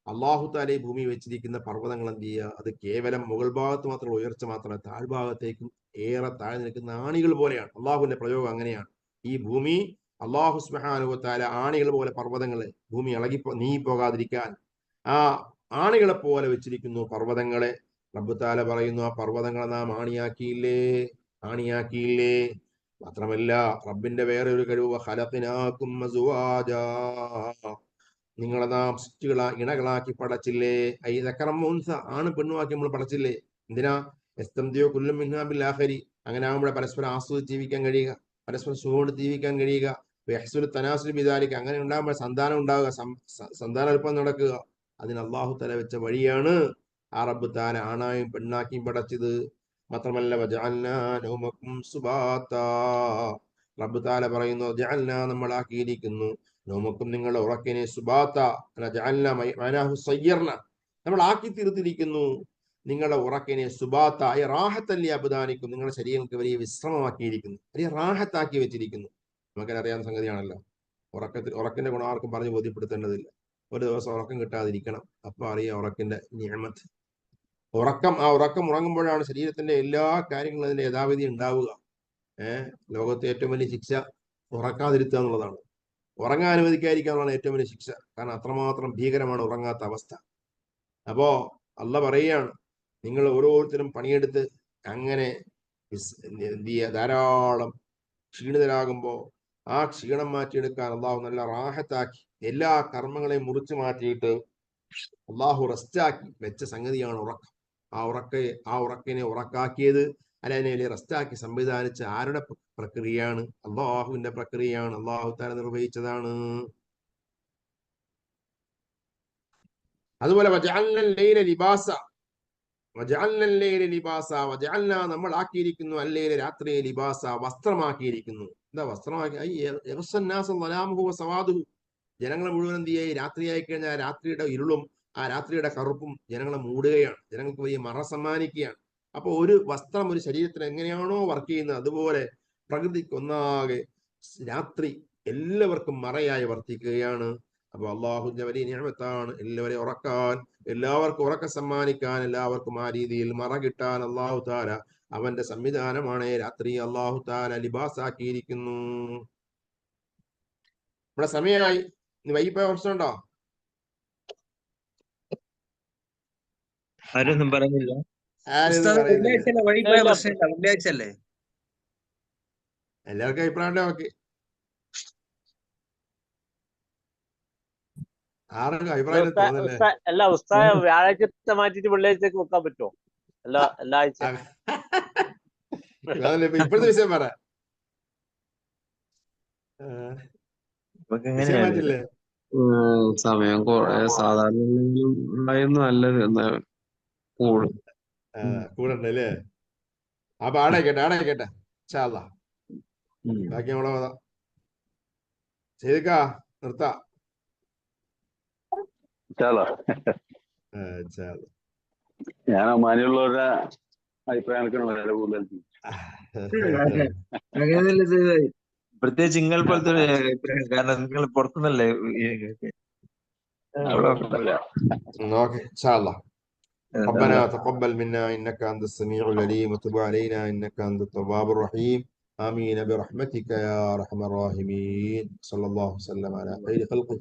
അള്ളാഹു താല ഭൂമി വെച്ചിരിക്കുന്ന പർവ്വതങ്ങൾ എന്ത് ചെയ്യുക, അത് കേവലം മുകൾ ഭാഗത്ത് മാത്രം ഉയർച്ച മാത്രമല്ല, താഴ്ഭാഗത്തേക്കും ഏറെ താഴ്ന്നു നിൽക്കുന്ന ആണികൾ പോലെയാണ്. അള്ളാഹുവിന്റെ പ്രയോഗം അങ്ങനെയാണ്. ഈ ഭൂമി അള്ളാഹു സുബ്ഹാനഹു വ തആല ആണികൾ പോലെ പർവ്വതങ്ങളെ, ഭൂമി നീങ്ങിപ്പോകാതിരിക്കാൻ ആ ആണികളെ പോലെ വെച്ചിരിക്കുന്നു പർവ്വതങ്ങളെ. റബ്ബ് തആല പറയുന്നു, ആ പർവ്വതങ്ങളെ നാം ആണിയാക്കിയില്ലേ. മാത്രമല്ല റബ്ബിന്റെ വേറെ ഒരു കഴിവ്, ഖലഖനാകും അസ്വാജാ, നിങ്ങളെ നാം ഇണകളാക്കി പടച്ചില്ലേ. ആണ് പെണ്ണുമാക്കി നമ്മൾ പടച്ചില്ലേ. എന്തിനാ? കുല്ലും മിൻഹാ ബിൽ ആഖിരി, അങ്ങനെ ആകുമ്പോൾ പരസ്പരം ആസ്വദിച്ച് ജീവിക്കാൻ കഴിയുക, പരസ്പരം സുഖോട് ജീവിക്കാൻ കഴിയുക. തനാസുൽ ബിദാലിക, അങ്ങനെ ഉണ്ടാകുമ്പോൾ സന്താനം ഉണ്ടാവുക, സന്താനോൽപ്പം നടക്കുക. അതിന് അള്ളാഹു തആല വെച്ച വഴിയാണ് ആ റബ്ബ് തആല ആണായും പെണ്ണാക്കിയും പടച്ചത്. മാത്രമല്ല വജഅൽനാ നൗമകും സുബാതാ, റബ്ബ് തആല പറയുന്നു ജഅൽനാ, നമ്മളാക്കിയിരിക്കുന്നു, നൗമക്കും, നിങ്ങളുടെ ഉറക്കിനെ, സുബാത്ത ജഅൽനാ മഅനാഹു സയ്യർന, നമ്മൾ ആക്കി തീർത്തിരിക്കുന്നു നിങ്ങളുടെ ഉറക്കിനെ, സുബാത്ത റാഹത്തൻ ലി അബ്ദാനിക്കും, നിങ്ങളുടെ ശരീരങ്ങൾക്ക് വലിയ വിശ്രമമാക്കിയിരിക്കുന്നു, വലിയ റാഹത്താക്കി വെച്ചിരിക്കുന്നു. നമുക്കറിയാവുന്ന സംഗതിയാണല്ലോ. ഉറക്കിന്റെ ഗുണം ആർക്കും പറഞ്ഞ് ബോധ്യപ്പെടുത്തേണ്ടതില്ല. ഒരു ദിവസം ഉറക്കം കിട്ടാതിരിക്കണം, അപ്പൊ അറിയാം ഉറക്കിന്റെ നിഅമത്ത്. ആ ഉറക്കം ഉറങ്ങുമ്പോഴാണ് ശരീരത്തിന്റെ എല്ലാ കാര്യങ്ങളും അതിന്റെ യഥാവിധി ഉണ്ടാവുക. ലോകത്തെ ഏറ്റവും വലിയ ശിക്ഷ ഉറക്കാതിരുത്തുക എന്നുള്ളതാണ്. ഉറങ്ങാൻ അനുവദിക്കാതിരിക്കുക എന്നുള്ളതാണ് ഏറ്റവും വലിയ ശിക്ഷ. കാരണം അത്രമാത്രം ഭീകരമാണ് ഉറങ്ങാത്ത അവസ്ഥ. അപ്പോ അള്ളാഹ് പറയുകയാണ്, നിങ്ങൾ ഓരോരുത്തരും പണിയെടുത്ത് അങ്ങനെ ധാരാളം ക്ഷീണിതരാകുമ്പോ ആ ക്ഷീണം മാറ്റിയെടുക്കാൻ അള്ളാഹു നല്ല റാഹത്താക്കി എല്ലാ കർമ്മങ്ങളെയും മുറിച്ചു മാറ്റിയിട്ട് അള്ളാഹു റെസ്റ്റാക്കി വെച്ച സംഗതിയാണ് ഉറക്കം. ആ ഉറക്കിനെ ഉറക്കാക്കിയത്, അതിനെ റെസ്റ്റാക്കി സംവിധാനിച്ച ആരുടെ പ്രക്രിയയാണ്? അള്ളാഹുവിന്റെ പ്രക്രിയയാണ്. അള്ളാഹു തആല നിർവഹിച്ചതാണ്. അതുപോലെ നമ്മൾ ആക്കിയിരിക്കുന്നു അല്ലൈല, രാത്രിയെ, ലിബാസ, വസ്ത്രമാക്കിയിരിക്കുന്നു. എന്താ വസ്ത്രമാക്കി? ജനങ്ങളെ മുഴുവൻ എന്ത് ചെയ്യായി? രാത്രിയായി കഴിഞ്ഞാൽ രാത്രിയുടെ ഇരുളും ആ രാത്രിയുടെ കറുപ്പും ജനങ്ങളെ മൂടുകയാണ്, ജനങ്ങൾക്ക് വലിയ മറ സമ്മാനിക്കുകയാണ്. അപ്പൊ ഒരു വസ്ത്രം ഒരു ശരീരത്തിന് എങ്ങനെയാണോ വർക്ക് ചെയ്യുന്നത്, അതുപോലെ പ്രകൃതിക്ക് ഒന്നാകെ രാത്രി എല്ലാവർക്കും മറയായി വർത്തിക്കുകയാണ്. അപ്പൊ അള്ളാഹുവിന്റെ വലിയ നിഅമത്താണ് എല്ലാവരെയും ഉറക്കാൻ, എല്ലാവർക്കും ഉറക്കം സമ്മാനിക്കാൻ, എല്ലാവർക്കും ആ രീതിയിൽ മറ കിട്ടാൻ അള്ളാഹു തആല അവന്റെ സംവിധാനമാണ് രാത്രി അള്ളാഹു തആല ലിബാസാക്കിയിരിക്കുന്നു. ഇവിടെ സമയമായി. ഇനി വൈകിപ്പോയ പ്രശ്നമുണ്ടോ? ആരൊന്നും പറയുന്നില്ല. എല്ലാവർക്കും അഭിപ്രായം നോക്കി, ആർക്കും അഭിപ്രായം തോന്നല്ലേ? അല്ല ഉസ്താദ, വ്യാഴാഴ്ച മാറ്റിട്ട് വെള്ളിയാഴ്ചക്ക് വെക്കാൻ പറ്റുമോ? എല്ലാ ആഴ്ച ഇപ്പോഴത്തെ വിഷയം പറ. വിഷയം മാറ്റില്ലേ? സമയം സാധാരണ ഉണ്ടായിരുന്നു നല്ലത്. കൂടണ്ടല്ലേ? അപ്പൊ ആടേക്കട്ടെ ഇൻഷാ അല്ലാഹ്. ബാക്കി നമ്മളെ ചെയ്തേക്കാ, നിർത്താം. ഞാൻ ഒമാനിയുള്ളവരുടെ അഭിപ്രായം വളരെ കൂടുതൽ. അങ്ങനെയല്ല, പ്രത്യേകിച്ച് നിങ്ങൾ പോലത്തെ അഭിപ്രായം. കാരണം നിങ്ങൾ പുറത്തുനിന്നല്ലേ. اوكي ان شاء الله. ربنا تقبل منا انك انت السميع العليم وتب علينا انك انت التواب الرحيم. امين برحمتك يا ارحم الراحمين. صلى الله وسلم على خير خلقه